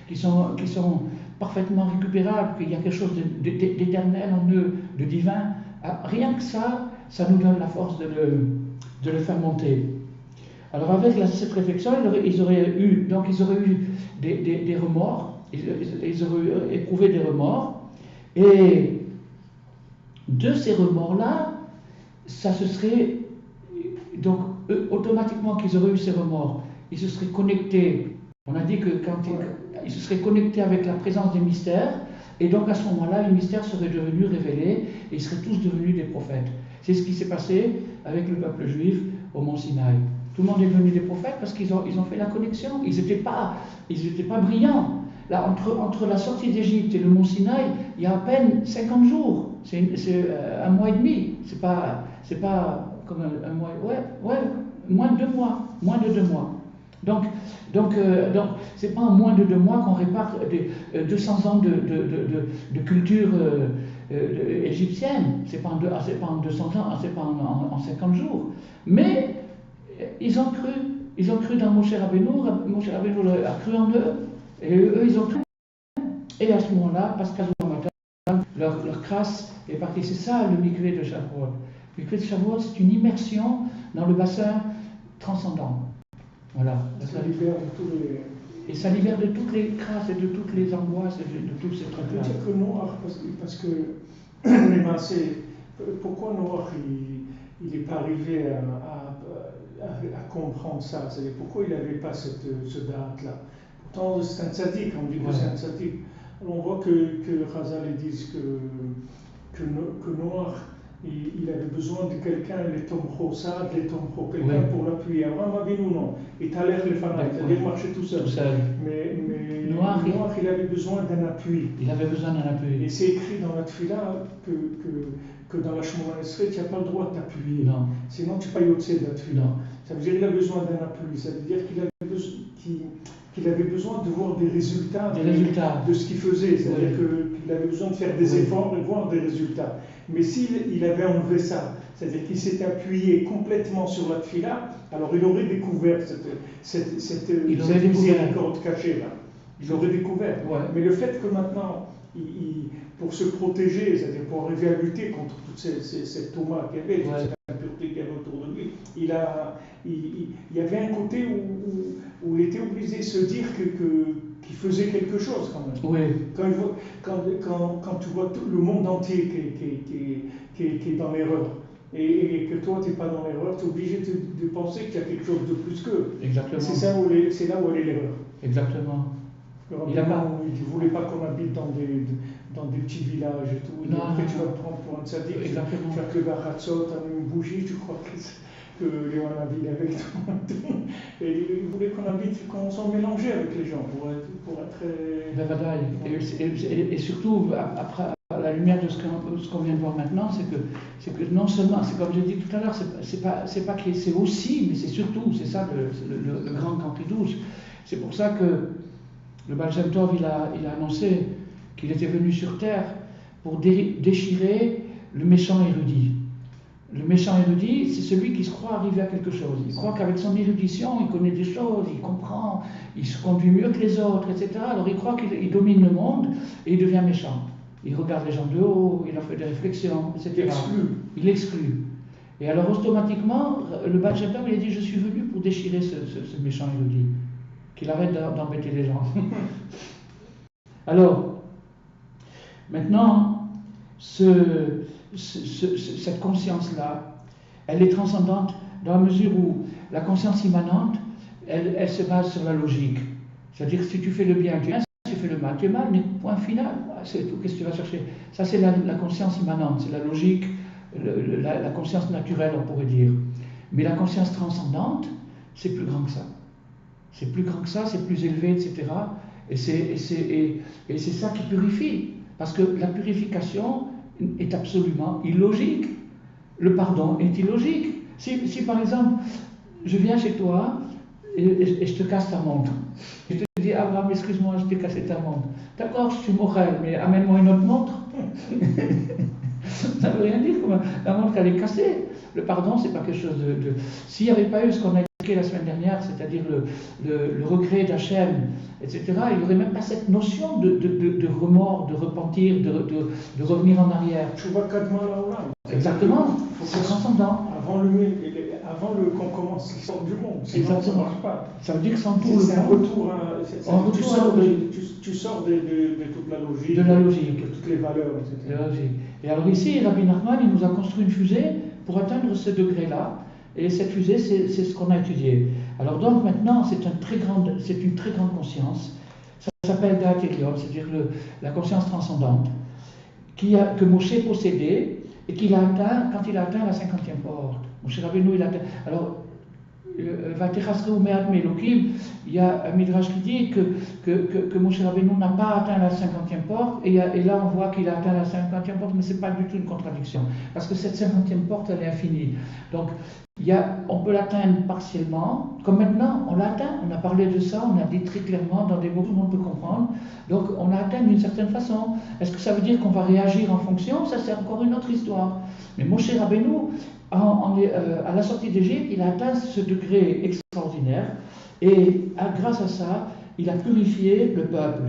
qu'ils sont parfaitement récupérables, qu'il y a quelque chose d'éternel en eux, de divin. Rien que ça nous donne la force de le faire monter. Alors avec cette réflexion, ils auraient eu des remords, ils auraient éprouvé des remords, et de ces remords-là, ça se serait. Donc, automatiquement qu'ils auraient eu ces remords, ils se seraient connectés. On a dit que quand ils se seraient connectés avec la présence des mystères, et donc à ce moment-là, les mystères seraient devenus révélés, et ils seraient tous devenus des prophètes. C'est ce qui s'est passé avec le peuple juif au mont Sinaï. Tout le monde est devenu des prophètes parce qu'ils ont fait la connexion. Ils n'étaient pas brillants. Là, entre la sortie d'Égypte et le mont Sinaï, il y a à peine 50 jours. C'est un mois et demi. C'est pas comme un mois. Ouais, moins de 2 mois. Moins de 2 mois. Donc c'est pas en moins de 2 mois qu'on répare 200 ans de culture égyptienne. C'est pas en 200 ans, c'est pas en 50 jours. Mais ils ont cru dans Moshe Rabbeinu. Moshe Rabbeinu a cru en eux, et eux ils ont cru. Et à ce moment-là, Pascal matin, leur grâce est partie. C'est ça le mikvé de Shavuot. Le mikvé de Shavuot, c'est une immersion dans le bassin transcendant. Voilà. Ça libère de tous les... Et ça libère de toutes les grâces et de toutes les angoisses et de tous ces trucs-là. Peut-être que Noach, parce que les massés, pourquoi Noach il n'est pas arrivé à comprendre ça? C'est-à-dire pourquoi il n'avait pas ce date-là? Pourtant c'est un tzaddik, on dit que c'est un tzaddik. Alors on voit que Chazal disent que Noach il avait besoin de quelqu'un, les tombeaux, quelqu'un pour l'appuyer. Abraham Avinu, non. Et Taler le Fanaï, c'est-à-dire marcher tout seul. Mais Noach, il avait besoin d'un appui. Il avait besoin d'un appui. Et c'est écrit dans la Tfila que dans la Shemona Esrei, tu n'as pas le droit de t'appuyer. Non. Sinon, tu n'es pas yotzé de la Tfila. Ça veut dire qu'il a besoin d'un appui. Ça veut dire qu'il avait besoin de voir des résultats de ce qu'il faisait. C'est-à-dire qu'il avait besoin de faire des efforts et voir des résultats. Mais s'il avait enlevé ça, c'est-à-dire qu'il s'était appuyé complètement sur la tfila, alors il aurait découvert cette miséricorde cachée là. Il aurait découvert. Ouais. Mais le fait que maintenant, pour se protéger, c'est-à-dire pour arriver à lutter contre toute cette touma qu'il y avait, toute cette impureté qu'il y avait autour de lui, il y avait un côté où il était obligé de se dire qu'il faisait quelque chose quand même. Oui. Quand tu vois tout le monde entier qui est dans l'erreur, et que toi tu n'es pas dans l'erreur, tu es obligé de penser qu'il y a quelque chose de plus qu'eux. Exactement. C'est là où elle est l'erreur. Exactement. Il ne voulait pas qu'on habite dans des petits villages et tout. Après tu vas te prendre pour un tzaddik, tu vas te lever à Hatzot, tu as une bougie, tu crois que Léon habite avec toi. Et il voulait qu'on s'en mélangeait avec les gens pour être et surtout, après, à la lumière de ce qu'on vient de voir maintenant, c'est que non seulement, c'est comme j'ai dit tout à l'heure, c'est pas que c'est aussi, mais c'est surtout, c'est ça le grand campidouche. C'est pour ça que le Baal Shem Tov, il a annoncé qu'il était venu sur terre pour déchirer le méchant érudit. Le méchant érudit, c'est celui qui se croit arriver à quelque chose. Il croit qu'avec son érudition, il connaît des choses, il comprend, il se conduit mieux que les autres, etc. Alors il croit qu'il domine le monde et il devient méchant. Il regarde les gens de haut, il leur fait des réflexions, etc. Il exclut. Et alors automatiquement, le Baal Shem Tov, il a dit, je suis venu pour déchirer ce méchant érudit. Qu'il arrête d'embêter les gens. Alors, maintenant, cette conscience-là, elle est transcendante dans la mesure où la conscience immanente, elle se base sur la logique. C'est-à-dire que si tu fais le bien, tu es bien, si tu fais le mal, tu es mal, mais point final, c'est tout, qu'est-ce que tu vas chercher? Ça, c'est la conscience immanente, c'est la logique, la conscience naturelle, on pourrait dire. Mais la conscience transcendante, c'est plus grand que ça. C'est plus grand que ça, c'est plus élevé, etc. Et c'est ça qui purifie. Parce que la purification est absolument illogique. Le pardon est illogique. Si par exemple, je viens chez toi et je te casse ta montre. Je te dis, Abraham, excuse-moi, je t'ai cassé ta montre. D'accord, je suis moral, mais amène-moi une autre montre. Ça ne veut rien dire. La montre, elle est cassée. Le pardon, c'est pas quelque chose de... S'il n'y avait pas eu ce qu'on a expliqué la semaine dernière, c'est-à-dire le regret d'Hachem, etc., il n'y aurait même pas cette notion de remords, de repentir, de revenir en arrière. Exactement, c'est transcendant. Avant qu'on commence l'histoire du monde, sinon exactement. Ça ne marche pas. Ça veut dire sans tout c'est un retour, tu sors de toute la logique, de toute les valeurs, etc. Et alors ici, Rabbi Nachman, il nous a construit une fusée pour atteindre ce degré-là. Et cette fusée, c'est ce qu'on a étudié. Alors donc maintenant, c'est une très grande conscience. Ça s'appelle Da'at Elyon, c'est-à-dire la conscience transcendante, que Moshe possédait et qu'il a atteint quand il a atteint la 50e porte. Moshe Rabbeinu, il a atteint. Alors, il y a un midrash qui dit que Moshe Rabbeinu n'a pas atteint la 50e porte, et là on voit qu'il a atteint la 50e porte, mais ce n'est pas du tout une contradiction, parce que cette 50e porte, elle est infinie. Donc, on peut l'atteindre partiellement, comme maintenant, on l'atteint, on a parlé de ça, on a dit très clairement dans des mots que tout le monde peut comprendre, donc on l'a atteint d'une certaine façon. Est-ce que ça veut dire qu'on va réagir en fonction? Ça, c'est encore une autre histoire. Mais Moshe Rabbeinu, à la sortie d'Égypte, il a atteint ce degré extraordinaire, et grâce à ça, il a purifié le peuple.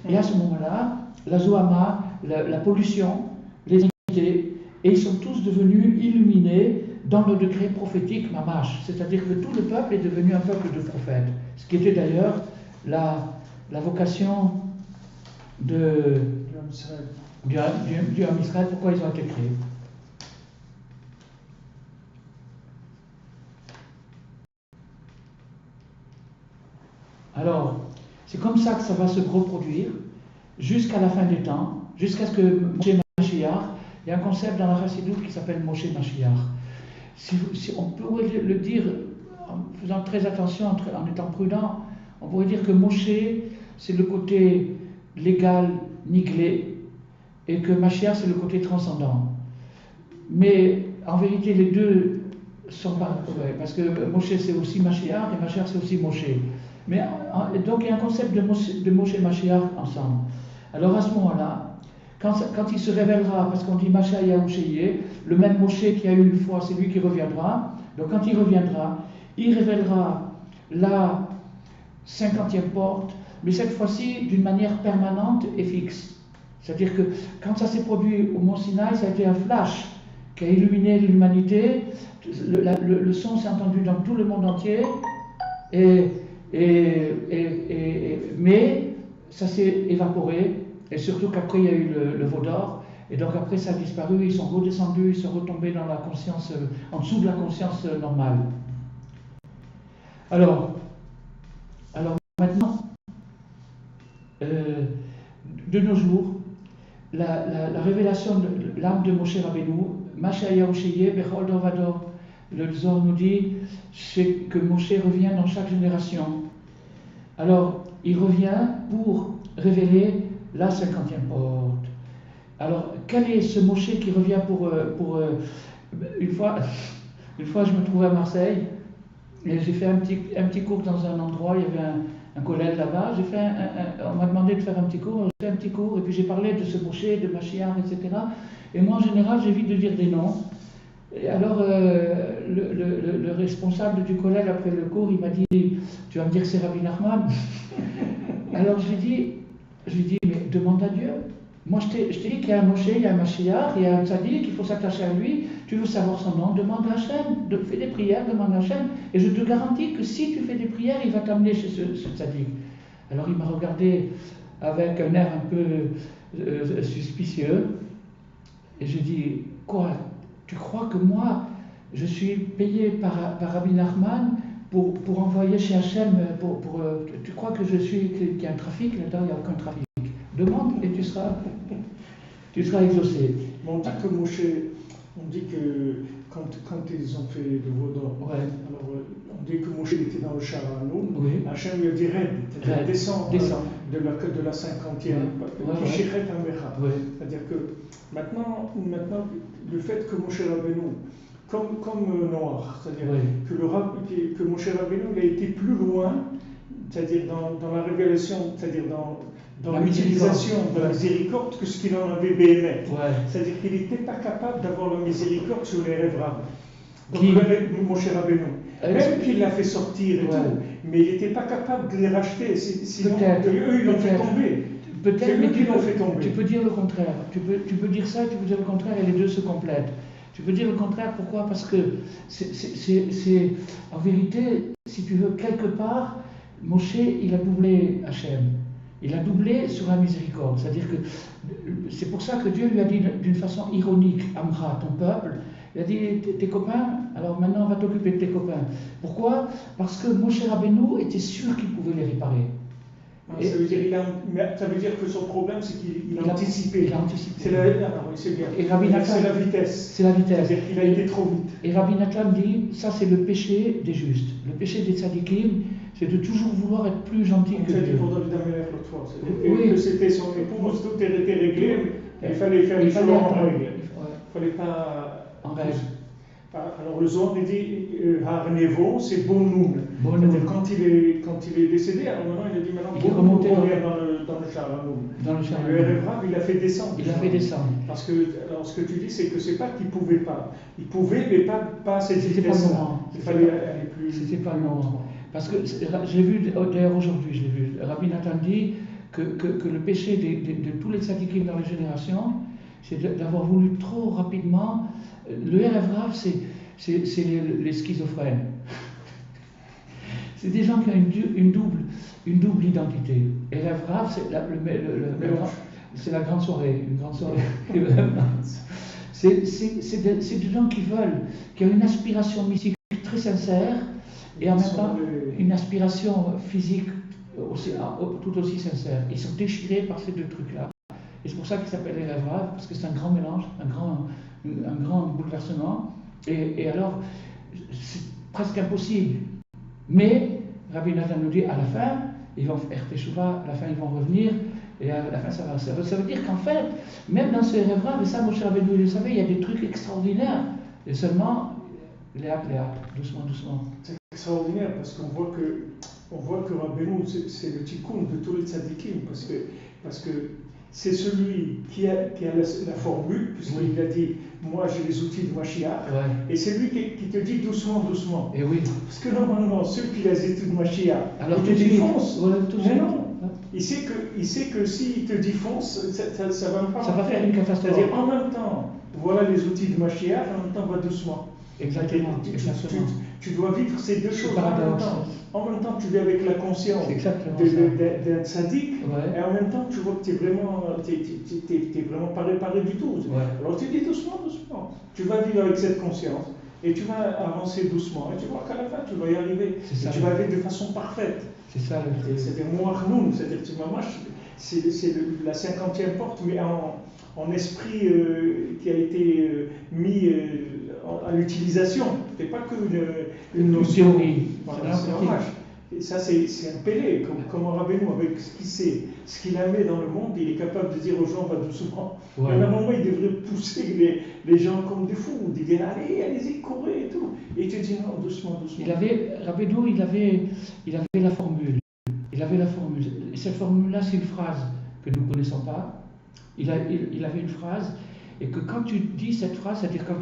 Et à ce moment-là, la Zohama, la pollution, les iniquités, et ils sont tous devenus illuminés dans le degré prophétique mamash, c'est-à-dire que tout le peuple est devenu un peuple de prophètes, ce qui était d'ailleurs la vocation du Ham Israël, pourquoi ils ont été créés. Alors, c'est comme ça que ça va se reproduire jusqu'à la fin des temps, jusqu'à ce que Moshe Mashiach, il y a un concept dans la Chassidoute qui s'appelle Moshe Mashiach. Si on pourrait le dire en faisant très attention, en étant prudent, on pourrait dire que Moshe, c'est le côté légal, niglé, et que Mashiach, c'est le côté transcendant. Mais en vérité, les deux sont pas vrais, parce que Moshe, c'est aussi Mashiach, et Mashiach, c'est aussi Moshe. Mais donc, il y a un concept de Moshe et Mashiach ensemble. Alors, à ce moment-là, quand il se révélera, parce qu'on dit Mashiach Yahushé, le même Moshe qui a eu une foi, c'est lui qui reviendra. Donc quand il reviendra, il révélera la 50e porte, mais cette fois-ci d'une manière permanente et fixe. C'est-à-dire que quand ça s'est produit au Mont Sinaï, ça a été un flash qui a illuminé l'humanité. Le son s'est entendu dans tout le monde entier, mais ça s'est évaporé. Et surtout qu'après, il y a eu le veau d'or, et donc après, ça a disparu, ils sont redescendus, ils sont retombés dans la conscience, en dessous de la conscience normale. Alors maintenant, de nos jours, la révélation de l'âme de Moshe Rabbeinu, Mashiach Yahushé, Bechol Dor Vador, le Zohar nous dit, c'est que Moshe revient dans chaque génération. Alors, il revient pour révéler la 50e porte. Alors, quel est ce Moshe qui revient pour une fois, je me trouvais à Marseille, et j'ai fait un petit cours dans un endroit, il y avait un collègue là-bas, on m'a demandé de faire un petit cours, j'ai fait un petit cours, et puis j'ai parlé de ce Moshe, de Mashiach, etc. Et moi, en général, j'évite de dire des noms. Et alors, le responsable du collège, après le cours, il m'a dit, tu vas me dire que c'est Rabbi Nachman. Alors, je lui dis, mais demande à Dieu. Moi, je t'ai dit qu'il y a un Moshe, il y a un Mashiach, il y a un Tzadik, il faut s'attacher à lui. Tu veux savoir son nom, demande à Hachem. Fais des prières, demande à Hachem. Et je te garantis que si tu fais des prières, il va t'amener chez ce Tzadik. Alors, il m'a regardé avec un air un peu suspicieux. Et je dis, quoi? Tu crois que moi, je suis payé par Rabbi Nachman pour envoyer chez Hachem, tu crois que qu'il y a un trafic là-dedans? Il n'y a aucun trafic. Demande et tu seras exaucé. On dit que Moshe, on dit que quand ils ont fait le veau d'or, ouais. Alors on dit que Moshe était dans le char à Hanoun, oui. Hachem lui a dit Red, descend de la 50e, Kishiret Amecha. C'est-à-dire que maintenant, le fait que Moshe Rabbeinu, comme Noach, c'est-à-dire que Moshe Rabbeinu il a été plus loin, c'est-à-dire dans la révélation, c'est-à-dire dans l'utilisation de la miséricorde que ce qu'il en avait béhémet. C'est-à-dire qu'il n'était pas capable d'avoir la miséricorde sur les rêves rares. Donc Moshe Rabbeinu, même qu'il l'a fait sortir et tout, mais il n'était pas capable de les racheter, sinon eux ils l'ont fait tomber. Peut-être, mais tu peux dire le contraire. Tu peux dire ça et tu peux dire le contraire et les deux se complètent. Tu peux dire le contraire, pourquoi? Parce que c'est en vérité, si tu veux, quelque part, Moshe, il a doublé Hachem. Il a doublé sur la miséricorde. C'est-à-dire que c'est pour ça que Dieu lui a dit d'une façon ironique, Amra, ton peuple, il a dit tes copains, alors maintenant on va t'occuper de tes copains. Pourquoi? Parce que Moshe Rabbeinu était sûr qu'il pouvait les réparer. Ça veut dire que son problème, c'est qu'il a anticipé. Il a anticipé. C'est la vitesse. C'est la vitesse. C'est-à-dire qu'il a été trop vite. Et Rabbi Nathan dit, ça c'est le péché des justes. Le péché des tzadikim, c'est de toujours vouloir être plus gentil que Dieu. C'est pour David Amelech l'autre fois. C'est-à-dire que c'était son épouse, tout était réglé, mais il fallait faire les choses en règle. Il ne fallait pas... En règle. Alors le Zohar dit Harnevo, c'est Bonoun. C'est-à-dire quand il est décédé, alors maintenant il a dit maintenant il remontait dans le char Dans le char. Le RF, il a fait descendre. Il a fait descendre. Parce que alors, ce que tu dis, c'est que c'est pas qu'il ne pouvait pas. Il pouvait, mais pas à cette vitesse-là. Il fallait aller plus. C'était pas le moment. Parce que j'ai vu, d'ailleurs aujourd'hui, je l'ai vu, Rabbi Nathan dit que le péché de tous les tzadikim dans les générations, c'est d'avoir voulu trop rapidement. Le RF Rav, c'est les schizophrènes. C'est des gens qui ont une double identité. RF Rav, c'est la grande soirée, une grande soirée. C'est des gens qui ont une aspiration mystique très sincère et en même temps une aspiration physique aussi, tout aussi sincère. Ils sont déchirés par ces deux trucs-là. Et c'est pour ça qu'ils s'appellent les rêves raves, parce que c'est un grand mélange, un grand bouleversement. Et alors, c'est presque impossible. Mais, Rabbi Nathan nous dit, à la fin, ils vont faire Teshuvah, à la fin ils vont revenir, et à la fin ça va. Ça veut dire qu'en fait, même dans ces rêves raves, et ça Moshe Rabbeinu le savait, il y a des trucs extraordinaires. Et seulement, léa, doucement. C'est extraordinaire, parce qu'on voit que Rabbeinu, c'est le tikkun de tous les tzadikim, parce que c'est celui qui a la formule, puisqu'il a dit moi j'ai les outils de Mashiach, et c'est lui qui te dit doucement. Et oui. Parce que normalement, ceux qui ont les outils de Mashiach, alors il te dit fonce. Mais non. Il sait que s'il te dit fonce, ça va pas. Ça va faire une catastrophe. C'est-à-dire en même temps, voilà les outils de Mashiach, en même temps va doucement. Exactement. Tu dois vivre ces deux choses en même temps. En même temps, tu vis avec la conscience d'un tzaddik, et en même temps, tu vois que tu n'es vraiment pas réparé du tout. Alors tu dis doucement. Tu vas vivre avec cette conscience, et tu vas avancer doucement, et tu vois qu'à la fin, tu vas y arriver. Et tu vas vivre de façon parfaite. C'est ça le truc. C'est-à-dire, Moachnoun, c'est-à-dire, c'est la 50e porte, mais en esprit qui a été mis à l'utilisation. Ce n'est pas qu'une notion. Théorie. Voilà, c'est dommage. Et ça, c'est un Pélé, comme Rabbeinu, avec ce qu'il sait, ce qu'il a mis dans le monde, il est capable de dire aux gens, va doucement. Mais à un moment, il devrait pousser les gens comme des fous, de dire, allez-y, courez et tout. Et tu dis, non, doucement. Rabbeinu, il avait la formule. Et cette formule-là, c'est une phrase que nous ne connaissons pas. Il avait une phrase, et que quand tu dis cette phrase, c'est-à-dire quand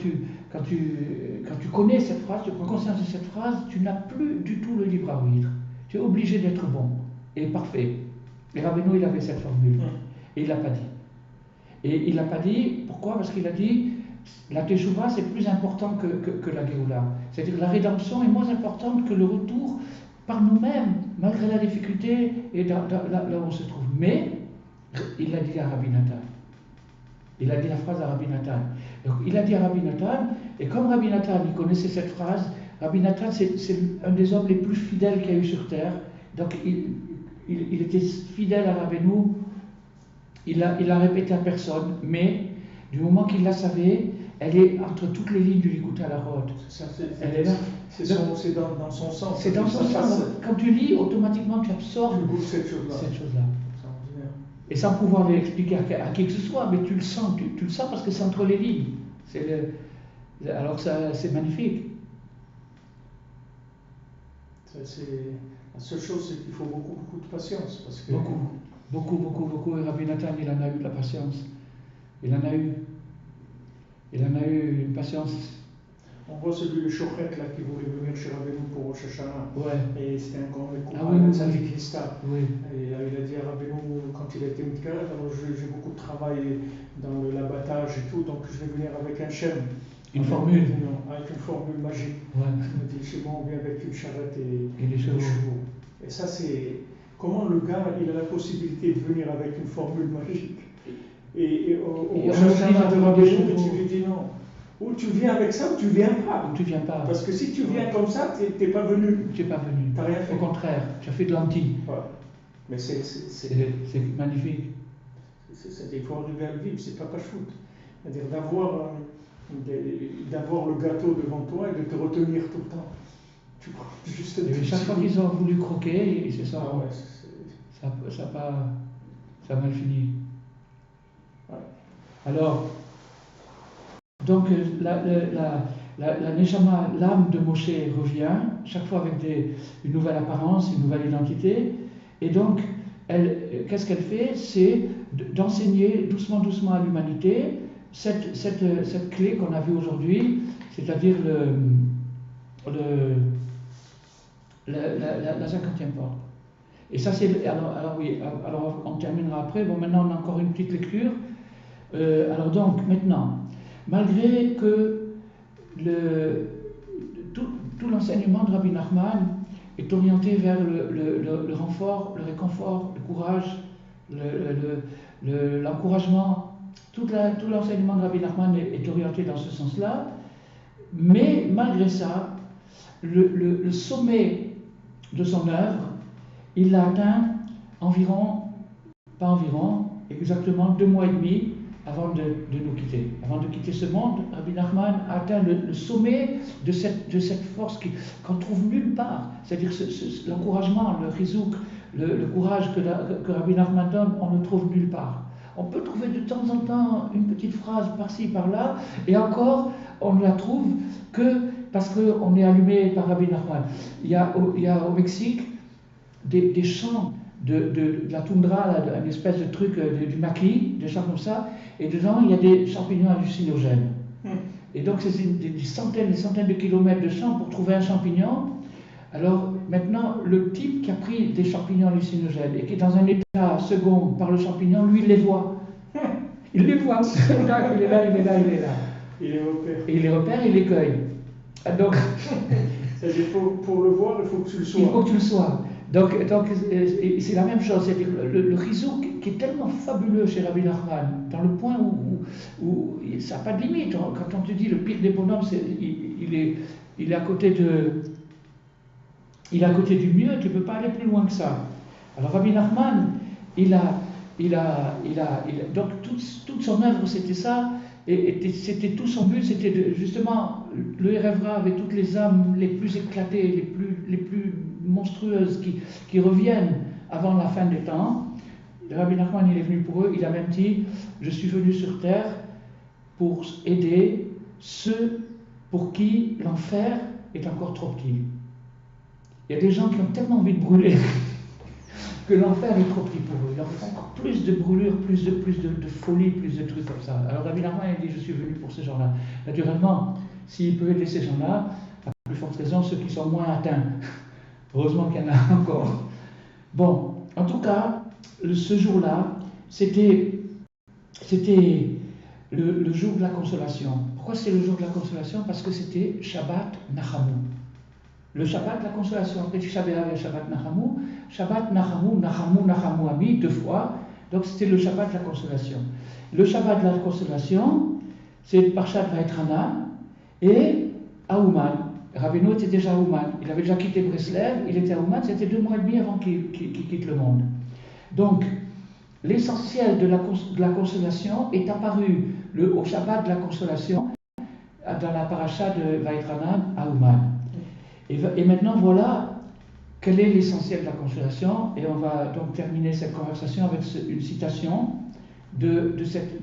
tu connais cette phrase, tu prends conscience de cette phrase, tu n'as plus du tout le libre arbitre. Tu es obligé d'être bon et parfait. Et Rabbeinu, il avait cette formule. Et il ne l'a pas dit. Et il ne l'a pas dit, pourquoi? Parce qu'il a dit, la Teshuvah, c'est plus important que la Géoula. C'est-à-dire la rédemption est moins importante que le retour par nous-mêmes, malgré la difficulté et là où on se trouve. Mais, il l'a dit à Rabbi Nathan. Il a dit la phrase à Rabbi Nathan. Donc, il a dit à Rabbi Nathan, et comme Rabbi Nathan, il connaissait cette phrase, Rabbi Nathan, c'est un des hommes les plus fidèles qu'il y a eu sur terre. Donc, il était fidèle à Rabbeinu, il l'a répété à personne, mais du moment qu'il la savait, elle est entre toutes les lignes du Likutei Halachot. Elle est là. C'est dans son sens. C'est dans son sens. Quand tu lis, automatiquement, tu absorbes cette chose-là. Et sans pouvoir l'expliquer à qui que ce soit, mais tu le sens, tu le sens parce que c'est entre les lignes. Alors ça, c'est magnifique. La seule chose, c'est qu'il faut beaucoup de patience. Parce que... Beaucoup. Et Rabbi Nathan, il en a eu de la patience. Il en a eu une patience. On voit celui de Shochet là qui voulait venir chez Rabbeinu pour Rosh Hashanah. Et c'était un grand syndicalista. Et là, il a dit à Rabbeinu, quand il a été Mitkar, alors j'ai beaucoup de travail dans l'abattage et tout, donc je vais venir avec un chêne. Une formule. Avec une formule magique. Il me dit, chez moi, on vient avec une charrette et des chevaux. Et ça, c'est comment le gars il a la possibilité de venir avec une formule magique et Et au on Shachana dit de des Rabbeinu, jours tu lui dis non. Ou tu viens avec ça ou tu viens pas. où tu viens pas. Parce que si tu viens comme ça, t'es pas venu. Tu n'es pas venu. T'as rien fait. Au contraire, tu as fait de l'anti. Voilà. Mais c'est magnifique. il faut arriver à le vivre, c'est pas shoot. C'est-à-dire d'avoir le gâteau devant toi et de te retenir tout le temps. Tu prends juste Et chaque fois qu'ils ont voulu croquer, c'est ça. Ah ouais, ça a mal fini. Ouais. Alors, donc la Neshama, l'âme de Moshe revient, chaque fois avec une nouvelle apparence, une nouvelle identité. Et donc, qu'est-ce qu'elle fait? C'est d'enseigner doucement, doucement à l'humanité cette clé qu'on a vue aujourd'hui, c'est-à-dire la 50e porte. Et ça, c'est. Alors, on terminera après. Bon, maintenant, on a encore une petite lecture. Alors, donc, maintenant, malgré que tout l'enseignement de Rabbi Nachman est orienté vers le renfort, le réconfort, le courage, l'encouragement, tout l'enseignement de Rabbi Nachman est orienté dans ce sens-là, mais malgré ça, le sommet de son œuvre, il l'a atteint exactement 2 mois et demi avant de nous quitter. Avant de quitter ce monde, Rabbi Nachman a atteint le sommet de cette force qu'on ne trouve nulle part. C'est-à-dire l'encouragement, le rizouk, le courage que Rabbi Nachman donne, on ne trouve nulle part. On peut trouver de temps en temps une petite phrase par-ci, par-là, et encore, on ne la trouve que parce qu'on est allumé par Rabbi Nachman. Il y a au Mexique des champs de la toundra, là, une espèce de truc du maquis, des champs comme ça, et dedans il y a des champignons hallucinogènes. Et donc c'est des centaines de kilomètres de champs pour trouver un champignon. Alors maintenant, le type qui a pris des champignons hallucinogènes et qui est dans un état second par le champignon, lui il les voit. Il les voit. Il est là. Il les repère. Et il les repère et il les cueille. Donc, c'est-à-dire pour le voir, il faut que tu le sois. Il faut que tu le sois. Donc c'est la même chose, c'est-à-dire le rizouk qui est tellement fabuleux chez Rabbi Nachman, dans le point où ça n'a pas de limite. Quand on te dit le pire des bonhommes, il est à côté du mieux, tu ne peux pas aller plus loin que ça. Alors Rabbi Nachman, donc toute son œuvre c'était ça, et c'était tout son but, c'était justement le Erevra avec toutes les âmes les plus éclatées, les plus monstrueuses qui reviennent avant la fin des temps. Rabbi Nachman il est venu pour eux, il a même dit: je suis venu sur terre pour aider ceux pour qui l'enfer est encore trop petit. Il y a des gens qui ont tellement envie de brûler que l'enfer est trop petit pour eux. Il leur faut encore plus de brûlures, plus de folie, plus de trucs comme ça. Alors Rabbi Nachman il dit: je suis venu pour ces gens-là. Naturellement, s'il peut aider ces gens-là, à plus forte raison ceux qui sont moins atteints. Heureusement qu'il y en a encore. Bon, en tout cas, ce jour-là, c'était le jour de la consolation. Pourquoi c'est le jour de la consolation? Parce que c'était Shabbat Nachamu. Le Shabbat, la consolation. Après Tisha B'Av et Shabbat Nachamu. Shabbat Nachamu, Nachamu Ami, 2 fois. Donc c'était le Shabbat de la consolation. Le Shabbat de la consolation, c'est Parshat Vaïtranan et Aouman. Rabbeinu était déjà à Ouman. Il avait déjà quitté Breslev, il était à Ouman, c'était 2 mois et demi avant qu'il quitte le monde. Donc, l'essentiel de la consolation est apparu au Shabbat de la consolation dans la paracha de Vaïtranan à Ouman. Et maintenant, voilà quel est l'essentiel de la consolation. Et on va donc terminer cette conversation avec une citation de cette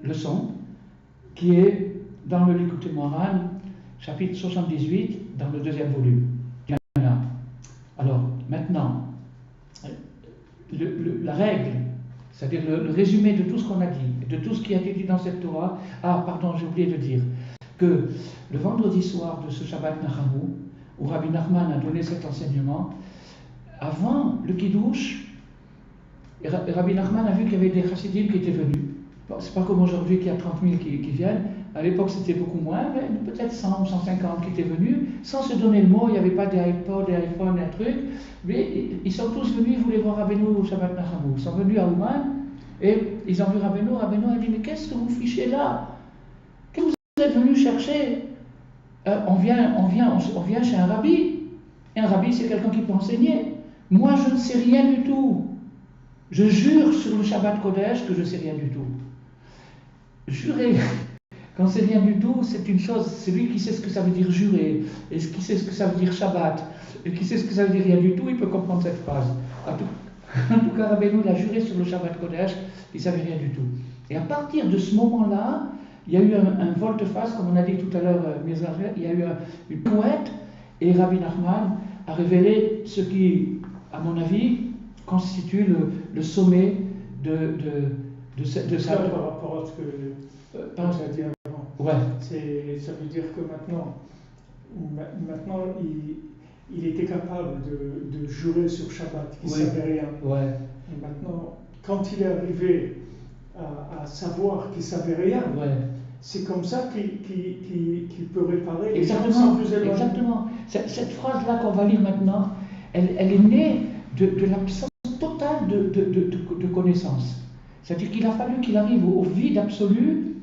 leçon qui est dans le Likutei Moharan, chapitre 78, dans le 2e volume. Alors, maintenant, la règle, c'est-à-dire le résumé de tout ce qu'on a dit, de tout ce qui a été dit dans cette Torah. Ah, pardon, j'ai oublié de dire que le vendredi soir de ce Shabbat Nachamu, où Rabbi Nachman a donné cet enseignement, avant le Kiddush, Rabbi Nachman a vu qu'il y avait des chassidim qui étaient venus. Bon, c'est pas comme aujourd'hui qu'il y a 30 000 qui viennent. À l'époque, c'était beaucoup moins, mais peut-être 100 ou 150 qui étaient venus, sans se donner le mot. Il n'y avait pas d'iPod, d'iPhone, un truc. Mais ils sont tous venus, ils voulaient voir Rabbeinu au Shabbat Nachamu. Ils sont venus à Ouman et ils ont vu Rabbeinu. Rabbeinu a dit, mais qu'est-ce que vous fichez là? Qu'est-ce que vous êtes venus chercher? On vient chez un rabbi. Et un rabbi, c'est quelqu'un qui peut enseigner. Moi, je ne sais rien du tout. Je jure sur le Shabbat Kodesh que je ne sais rien du tout. Jurer, quand c'est rien du tout, c'est une chose. C'est lui qui sait ce que ça veut dire jurer, et qui sait ce que ça veut dire Shabbat, et qui sait ce que ça veut dire rien du tout, il peut comprendre cette phrase. En tout cas, Rabbeinu, il a juré sur le Shabbat Kodesh, il ne savait rien du tout. Et à partir de ce moment-là, il y a eu un volte-face, comme on a dit tout à l'heure, il y a eu une poète, et Rabbi Nachman a révélé ce qui, à mon avis, constitue le sommet de sa... Par rapport à ce que tu as dit avant. Ouais. Ça veut dire que maintenant il était capable de jurer sur Shabbat, qu'il ne savait rien. Ouais. Et maintenant, quand il est arrivé à savoir qu'il ne savait rien, c'est comme ça qu'il peut réparer les gens sans plus éloigner. Exactement. Cette phrase-là qu'on va lire maintenant, elle est née de l'absence totale de connaissance. C'est-à-dire qu'il a fallu qu'il arrive au vide absolu,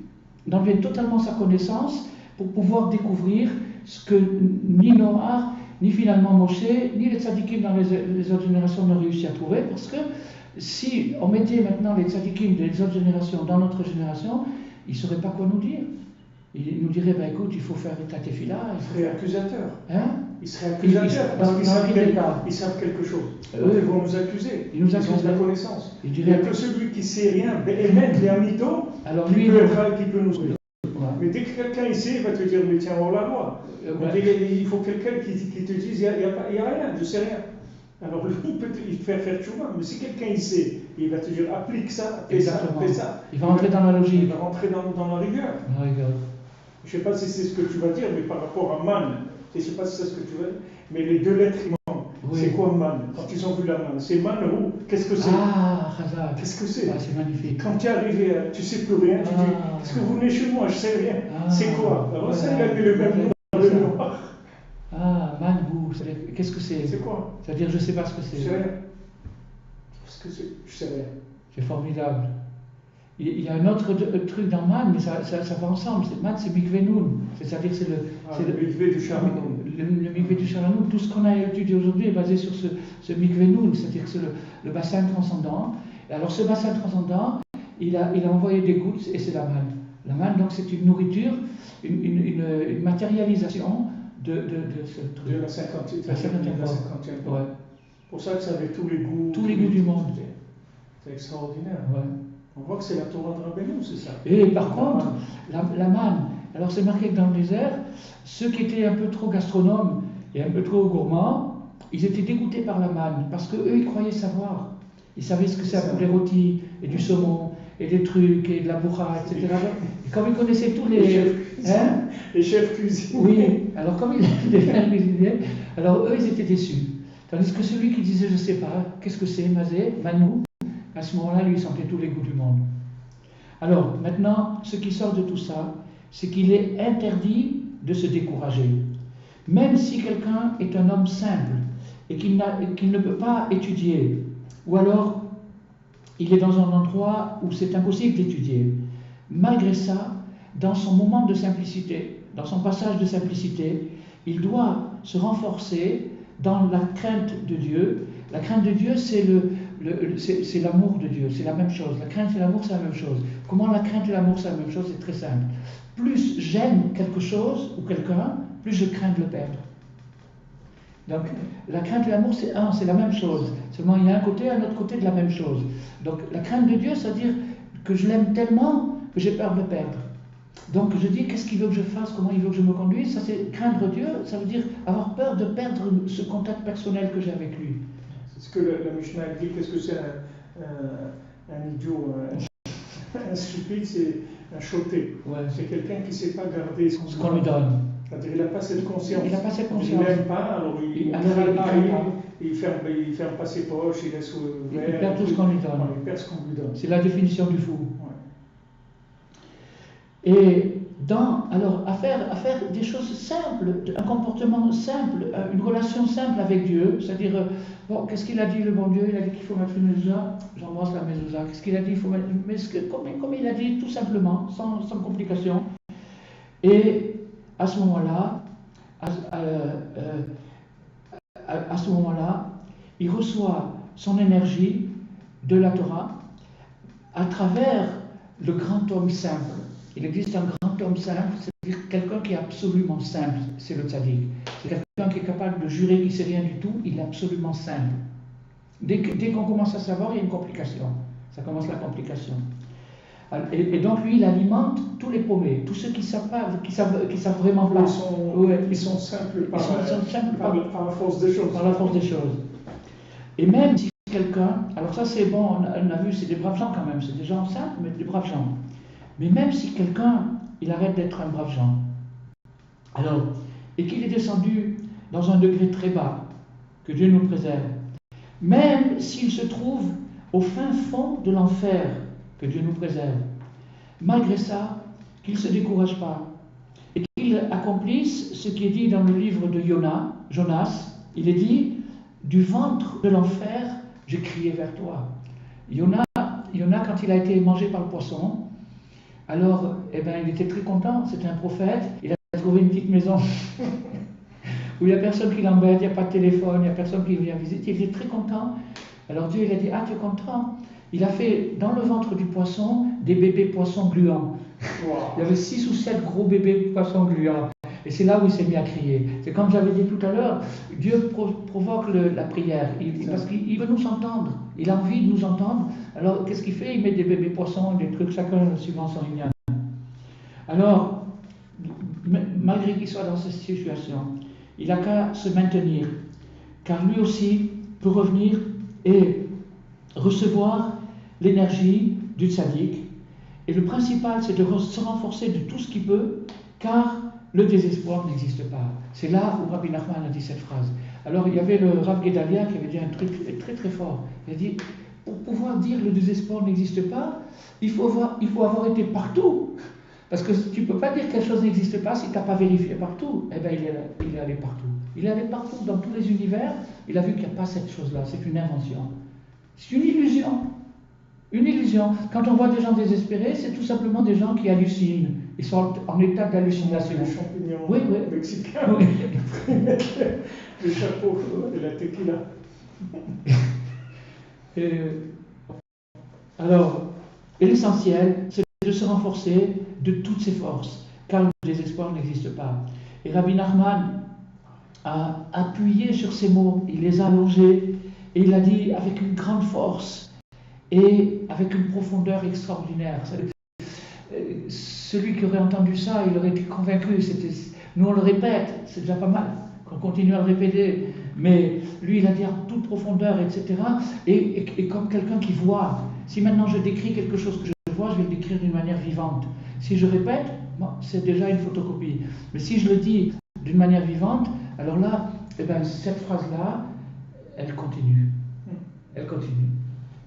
d'enlever totalement sa connaissance pour pouvoir découvrir ce que ni Noach, ni finalement Moshe, ni les tzadikim dans les autres générations n'ont réussi à trouver, parce que si on mettait maintenant les tzadikim des autres générations dans notre génération, ils ne sauraient pas quoi nous dire. Ils nous diraient, ben écoute, il faut faire ta tefila. Ils seraient accusateurs. Hein? Ils seraient accusateurs parce qu'ils savent quelque chose. Ils vont nous accuser. Ils ont de la connaissance. Il n'y a que celui qui ne sait rien, émettre les amitos, qui peut nous dire. Mais dès que quelqu'un il sait, il va te dire, mais tiens, on la loi. Il faut quelqu'un qui te dise, il n'y a rien, je ne sais rien. Alors lui, il peut te faire tchouva, mais si quelqu'un il sait, il va te dire, applique ça, fais ça, fais ça. Il va rentrer dans la logique. Il va rentrer dans la rigueur. Je ne sais pas si c'est ce que tu vas dire, mais par rapport à man, je ne sais pas si c'est ce que tu vas dire, mais les deux lettres imam, c'est quoi man? Quand ils ont vu la man, c'est man ou qu'est-ce que c'est? Ah, Khazak. Qu'est-ce que c'est? C'est magnifique. Quand tu es arrivé, tu ne sais plus rien, tu dis, est-ce que vous venez chez moi? Je ne sais rien. C'est quoi? Alors ça, il a mis le même nom dans le noir. Ah, manbou, qu'est-ce que c'est? C'est quoi? C'est-à-dire, je ne sais pas ce que c'est. Je ne sais rien. Parce que je sais rien. C'est formidable. Il y a un autre truc dans Man, mais ça va ensemble. Man, c'est Mikvenoun. C'est-à-dire, c'est le mikvé du Charanoun. Le mikvé du Charanoun. Tout ce qu'on a étudié aujourd'hui est basé sur ce Mikvenoun, c'est-à-dire que c'est le bassin transcendant. Et alors, ce bassin transcendant, il a envoyé des gouttes, et c'est la manne. La manne, donc, c'est une nourriture, une matérialisation de ce truc. De la 50e. Ouais. Pour ça que ça avait tous les goûts. Tous les goûts du monde. C'est extraordinaire. Ouais. On voit que c'est la Torah de Rabbeinu, c'est ça. Et par contre, la manne, alors c'est marqué que dans le désert, ceux qui étaient un peu trop gastronomes et un peu trop gourmands, ils étaient dégoûtés par la manne, parce qu'eux, ils croyaient savoir. Ils savaient ce que c'est pour les rôtis, et du saumon, et des trucs, et de la bourra, etc. Et comme ils connaissaient tous les chefs cuisiniers. Oui, alors comme ils étaient chefs cuisiniers, alors eux, ils étaient déçus. Tandis que celui qui disait, je ne sais pas, qu'est-ce que c'est, Mazé, Manou, à ce moment-là, lui, il sentait tous les goûts du monde. Alors, maintenant, ce qui sort de tout ça, c'est qu'il est interdit de se décourager. Même si quelqu'un est un homme simple et qu'il ne peut pas étudier, ou alors il est dans un endroit où c'est impossible d'étudier, malgré ça, dans son moment de simplicité, dans son passage de simplicité, il doit se renforcer dans la crainte de Dieu. La crainte de Dieu, c'est l'amour de Dieu, c'est la même chose. La crainte et l'amour, c'est la même chose. Comment la crainte et l'amour, c'est la même chose? C'est très simple. Plus j'aime quelque chose ou quelqu'un, plus je crains de le perdre. Donc, la crainte et l'amour, c'est la même chose. Seulement, il y a un côté et un autre côté de la même chose. Donc, la crainte de Dieu, c'est-à-dire que je l'aime tellement que j'ai peur de le perdre. Donc, je dis, qu'est-ce qu'il veut que je fasse? Comment il veut que je me conduise? Ça, c'est craindre Dieu, ça veut dire avoir peur de perdre ce contact personnel que j'ai avec lui. C'est ce que la Mishnah dit. Qu'est-ce que c'est un idiot, un stupide? C'est un choté. Ouais. C'est quelqu'un qui ne sait pas garder ce qu'on lui donne. C'est-à-dire qu'il n'a pas cette conscience. Il n'a pas cette conscience. Il n'aime pas, alors il ferme pas ses poches, il laisse ouvert. Il perd tout ce qu'on lui donne. Il perd ce qu'on lui donne. C'est la définition du fou. Ouais. Et alors à faire des choses simples, un comportement simple, une relation simple avec Dieu, c'est-à-dire, bon, qu'est-ce qu'il a dit le bon Dieu? Il a dit qu'il faut mettre une mezouza, j'embrasse la mezouza. Qu'est-ce qu'il a dit? Il faut mettre, mais comme il a dit, tout simplement, sans complication. Et à ce moment-là, à ce moment-là, il reçoit son énergie de la Torah à travers le grand homme simple. Il existe un grand homme simple, c'est-à-dire quelqu'un qui est absolument simple, c'est le tzaddik. C'est quelqu'un qui est capable de jurer qu'il ne sait rien du tout, il est absolument simple. Dès qu'on commence à savoir, il y a une complication. Ça commence la complication. Et donc lui, il alimente tous les paumés, tous ceux qui savent vraiment pas. Ils sont simples par la force des choses. Par la force des choses. Et même si quelqu'un, alors ça c'est bon, on a vu, c'est des braves gens quand même, c'est des gens simples, mais des braves gens. Mais même si quelqu'un, il arrête d'être un brave gens, alors, et qu'il est descendu dans un degré très bas, que Dieu nous préserve, même s'il se trouve au fin fond de l'enfer, que Dieu nous préserve, malgré ça, qu'il ne se décourage pas, et qu'il accomplisse ce qui est dit dans le livre de Jonas, il est dit, du ventre de l'enfer, j'ai crié vers toi. Jonas, quand il a été mangé par le poisson, alors, il était très content, c'était un prophète, il a trouvé une petite maison où il n'y a personne qui l'embête, il n'y a pas de téléphone, il n'y a personne qui vient visiter, il était très content. Alors Dieu, il a dit, ah, tu es content? Il a fait dans le ventre du poisson des bébés poissons gluants. Wow. Il y avait 6 ou 7 gros bébés poissons gluants. Et c'est là où il s'est mis à crier. C'est comme j'avais dit tout à l'heure, Dieu provoque la prière, parce qu'il veut nous entendre. Il a envie de nous entendre. Alors qu'est-ce qu'il fait? Il met des bébés poissons, des trucs, chacun suivant son ignan. Alors, malgré qu'il soit dans cette situation, il n'a qu'à se maintenir, car lui aussi peut revenir et recevoir l'énergie du tzaddik. Et le principal, c'est de se renforcer de tout ce qu'il peut, car le désespoir n'existe pas. C'est là où Rabbi Nachman a dit cette phrase. Alors il y avait le Rav Gedalia qui avait dit un truc très très fort. Il a dit, pour pouvoir dire le désespoir n'existe pas, il faut avoir été partout. Parce que tu ne peux pas dire que quelque chose n'existe pas si tu n'as pas vérifié partout. Eh bien, il est allé partout. Il est allé partout, dans tous les univers, il a vu qu'il n'y a pas cette chose-là, c'est une invention. C'est une illusion. Une illusion. Quand on voit des gens désespérés, c'est tout simplement des gens qui hallucinent. Ils sont en état d'hallucination. Les champignons mexicains. Oui. Les chapeaux et la tequila. Et l'essentiel, c'est de se renforcer de toutes ses forces, car le désespoir n'existe pas. Et Rabbi Nachman a appuyé sur ces mots, il les a allongés, et il a dit avec une grande force et avec une profondeur extraordinaire. Celui qui aurait entendu ça, il aurait été convaincu. Nous on le répète, c'est déjà pas mal, qu'on continue à le répéter, mais lui il a dit en toute profondeur, etc. Et comme quelqu'un qui voit, si maintenant je décris quelque chose que je vois, je vais le décrire d'une manière vivante. Si je répète, c'est déjà une photocopie. Mais si je le dis d'une manière vivante, alors là, cette phrase-là, elle continue. Elle continue.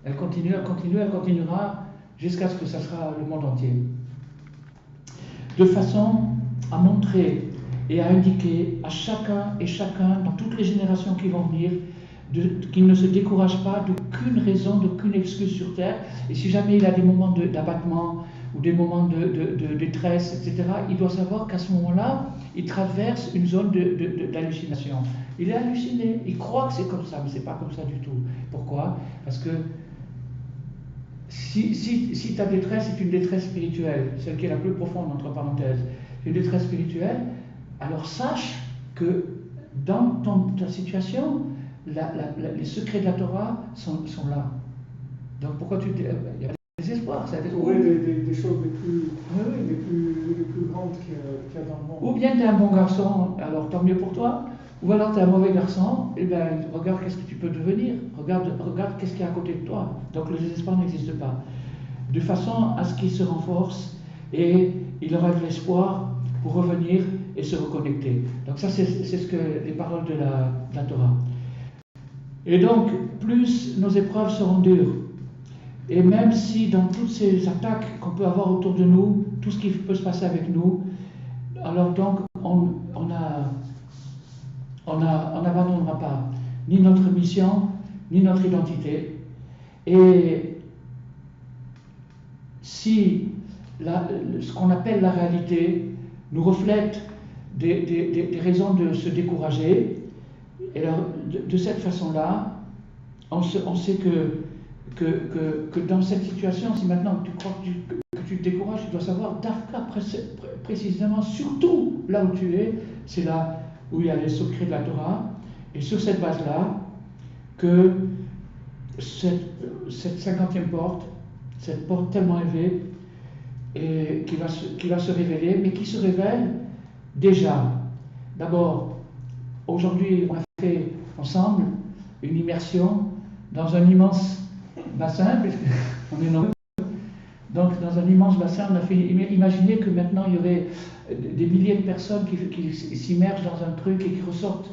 Elle continue, elle continuera jusqu'à ce que ça sera le monde entier. De façon à montrer et à indiquer à chacun et chacun, dans toutes les générations qui vont venir, qu'il ne se décourage pas d'aucune raison, d'aucune excuse sur terre. Et si jamais il a des moments d'abattement ou des moments de détresse, etc., il doit savoir qu'à ce moment-là, il traverse une zone d'hallucination. Il est halluciné, il croit que c'est comme ça, mais ce n'est pas comme ça du tout. Pourquoi? Parce que si ta détresse est une détresse spirituelle, celle qui est la plus profonde, entre parenthèses, une détresse spirituelle, alors sache que dans ta situation, les secrets de la Torah sont là. Donc pourquoi tu dis, il y a des espoirs, ça a trouver des choses les plus grandes qu'il y a dans le monde. Ou bien tu es un bon garçon, alors tant mieux pour toi, ou alors tu es un mauvais garçon, et bien regarde qu'est-ce que tu peux devenir, regarde qu'est-ce qu'il y a à côté de toi. Donc le désespoir n'existe pas. De façon à ce qu'il se renforce et il aura de l'espoir pour revenir et se reconnecter. Donc ça c'est ce que les paroles de la Torah. Et donc, plus nos épreuves seront dures, et même si dans toutes ces attaques qu'on peut avoir autour de nous, tout ce qui peut se passer avec nous, alors donc, on n'abandonnera pas ni notre mission, ni notre identité. Et si ce qu'on appelle la réalité nous reflète des raisons de se décourager, et alors, de cette façon-là, on sait que dans cette situation, si maintenant tu crois que tu te décourages, tu dois savoir, Dafka, précisément, surtout là où tu es, c'est là où il y a les secrets de la Torah, et sur cette base-là, que cette 50e porte, cette porte tellement élevée, et qui va se révéler, mais qui se révèle déjà. D'abord, aujourd'hui, on a fait ensemble une immersion dans un immense bassin, puisqu'on est nombreux. Donc, dans un immense bassin, on a fait imaginer que maintenant il y aurait des milliers de personnes qui s'immergent dans un truc et qui ressortent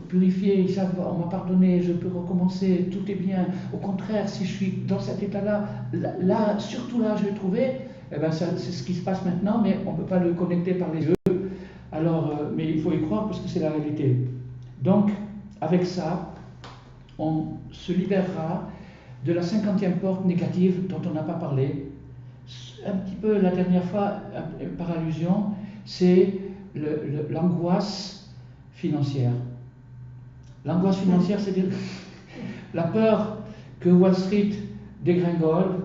purifiées. Ils savent, on m'a pardonné, je peux recommencer, tout est bien. Au contraire, si je suis dans cet état-là, là, surtout là, je vais trouver. Eh ben, c'est ce qui se passe maintenant, mais on ne peut pas le connecter par les yeux. Alors, mais il faut y croire parce que c'est la réalité. Donc, avec ça, on se libérera de la 50e porte négative dont on n'a pas parlé. Un petit peu la dernière fois, par allusion, c'est l'angoisse financière. L'angoisse financière, c'est la peur que Wall Street dégringole,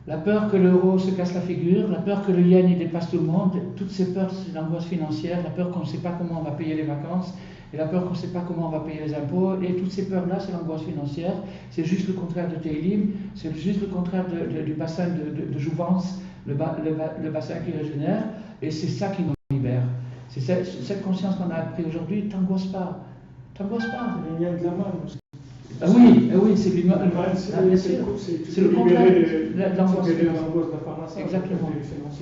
la peur que l'euro se casse la figure, la peur que le yen y dépasse tout le monde. Toutes ces peurs, c'est l'angoisse financière, la peur qu'on ne sait pas comment on va payer les vacances, et la peur qu'on ne sait pas comment on va payer les impôts. Et toutes ces peurs-là, c'est l'angoisse financière. C'est juste le contraire de Teilim, c'est juste le contraire du bassin de jouvence, le bassin qui régénère, et c'est ça qui nous libère. C'est cette conscience qu'on a appris aujourd'hui. T'angoisses pas. T'angoisses pas. Il y a de la manne aussi. Ah oui, c'est l'humain. C'est le contraire de l'angoisse de la pharmacie. Exactement.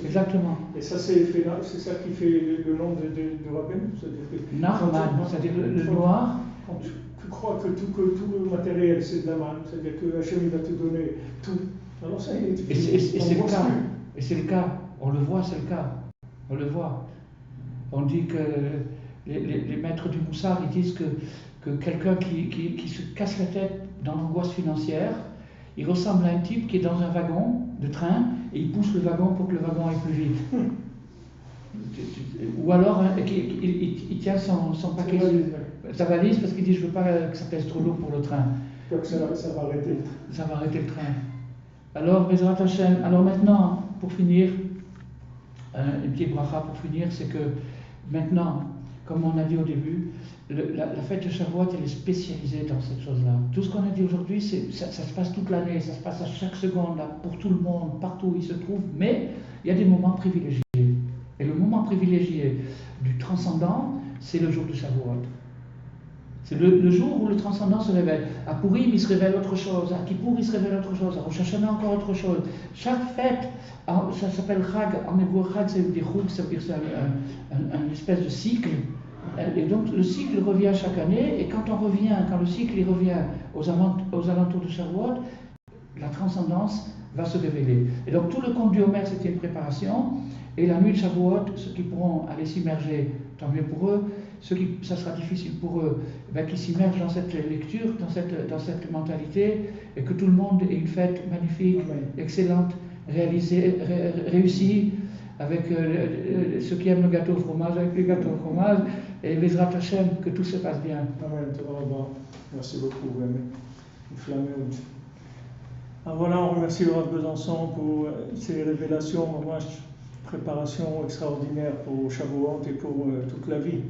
Exactement. Et ça, c'est ça qui fait le nom de Rabbeinu. Narman, c'est-à-dire le noir. Quand tu crois que tout le matériel c'est de la manne, c'est-à-dire que Hachem va te donner tout. Alors ça, et c'est le cas. Et c'est le cas. On le voit, c'est le cas. On le voit. On dit que les maîtres du Moussard, ils disent que quelqu'un qui se casse la tête dans l'angoisse financière, il ressemble à un type qui est dans un wagon de train et il pousse le wagon pour que le wagon aille plus vite. Ou alors il tient son paquet, sa valise, parce qu'il dit je ne veux pas que ça pèse trop lourd pour le train. Donc ça va arrêter. Ça va arrêter le train. Alors, Bezrat Hashem, alors maintenant, pour finir, une petite bracha pour finir, c'est que maintenant, comme on a dit au début, la fête de Shavuot, elle est spécialisée dans cette chose-là. Tout ce qu'on a dit aujourd'hui, ça se passe toute l'année, ça se passe à chaque seconde, là, pour tout le monde, partout où il se trouve, mais il y a des moments privilégiés. Et le moment privilégié du transcendant, c'est le jour de Shavuot. C'est le jour où le transcendant se révèle. À Purim, il se révèle autre chose. À Kippour, il se révèle autre chose. À Rosh Hashanah, encore autre chose. Chaque fête, ça s'appelle Chag. En hébreu, Chag, ça veut dire Chug, ça veut dire c'est un espèce de cycle. Et donc, le cycle revient chaque année. Et quand le cycle il revient aux alentours de Shavuot, la transcendance va se révéler. Et donc, tout le conte du Homer, c'était une préparation. Et la nuit de Shavuot, ceux qui pourront aller s'immerger, tant mieux pour eux. Ceux qui, ça sera difficile pour eux, qui s'immergent dans cette lecture, dans cette mentalité, et que tout le monde ait une fête magnifique, excellente, réussie, avec ceux qui aiment le gâteau au fromage, avec le gâteau au fromage, et Bezrat Hashem, que tout se passe bien. Amen. Merci beaucoup, voilà, on remercie le Rav Besançon pour ces révélations, préparation extraordinaire pour Shavuot et pour toute la vie.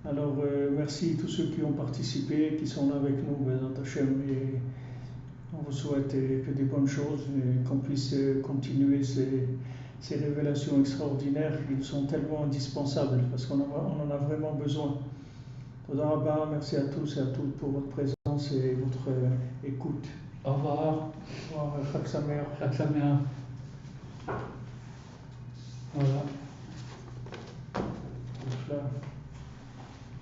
Alors, merci à tous ceux qui ont participé, qui sont là avec nous, Bezrat Hashem, et on vous souhaite que des bonnes choses, et qu'on puisse continuer ces révélations extraordinaires qui sont tellement indispensables, parce qu'on en a vraiment besoin. Toda Rabba, merci à tous et à toutes pour votre présence et votre écoute. Au revoir. Au revoir, Chag Sameach. Chag Sameach. Voilà.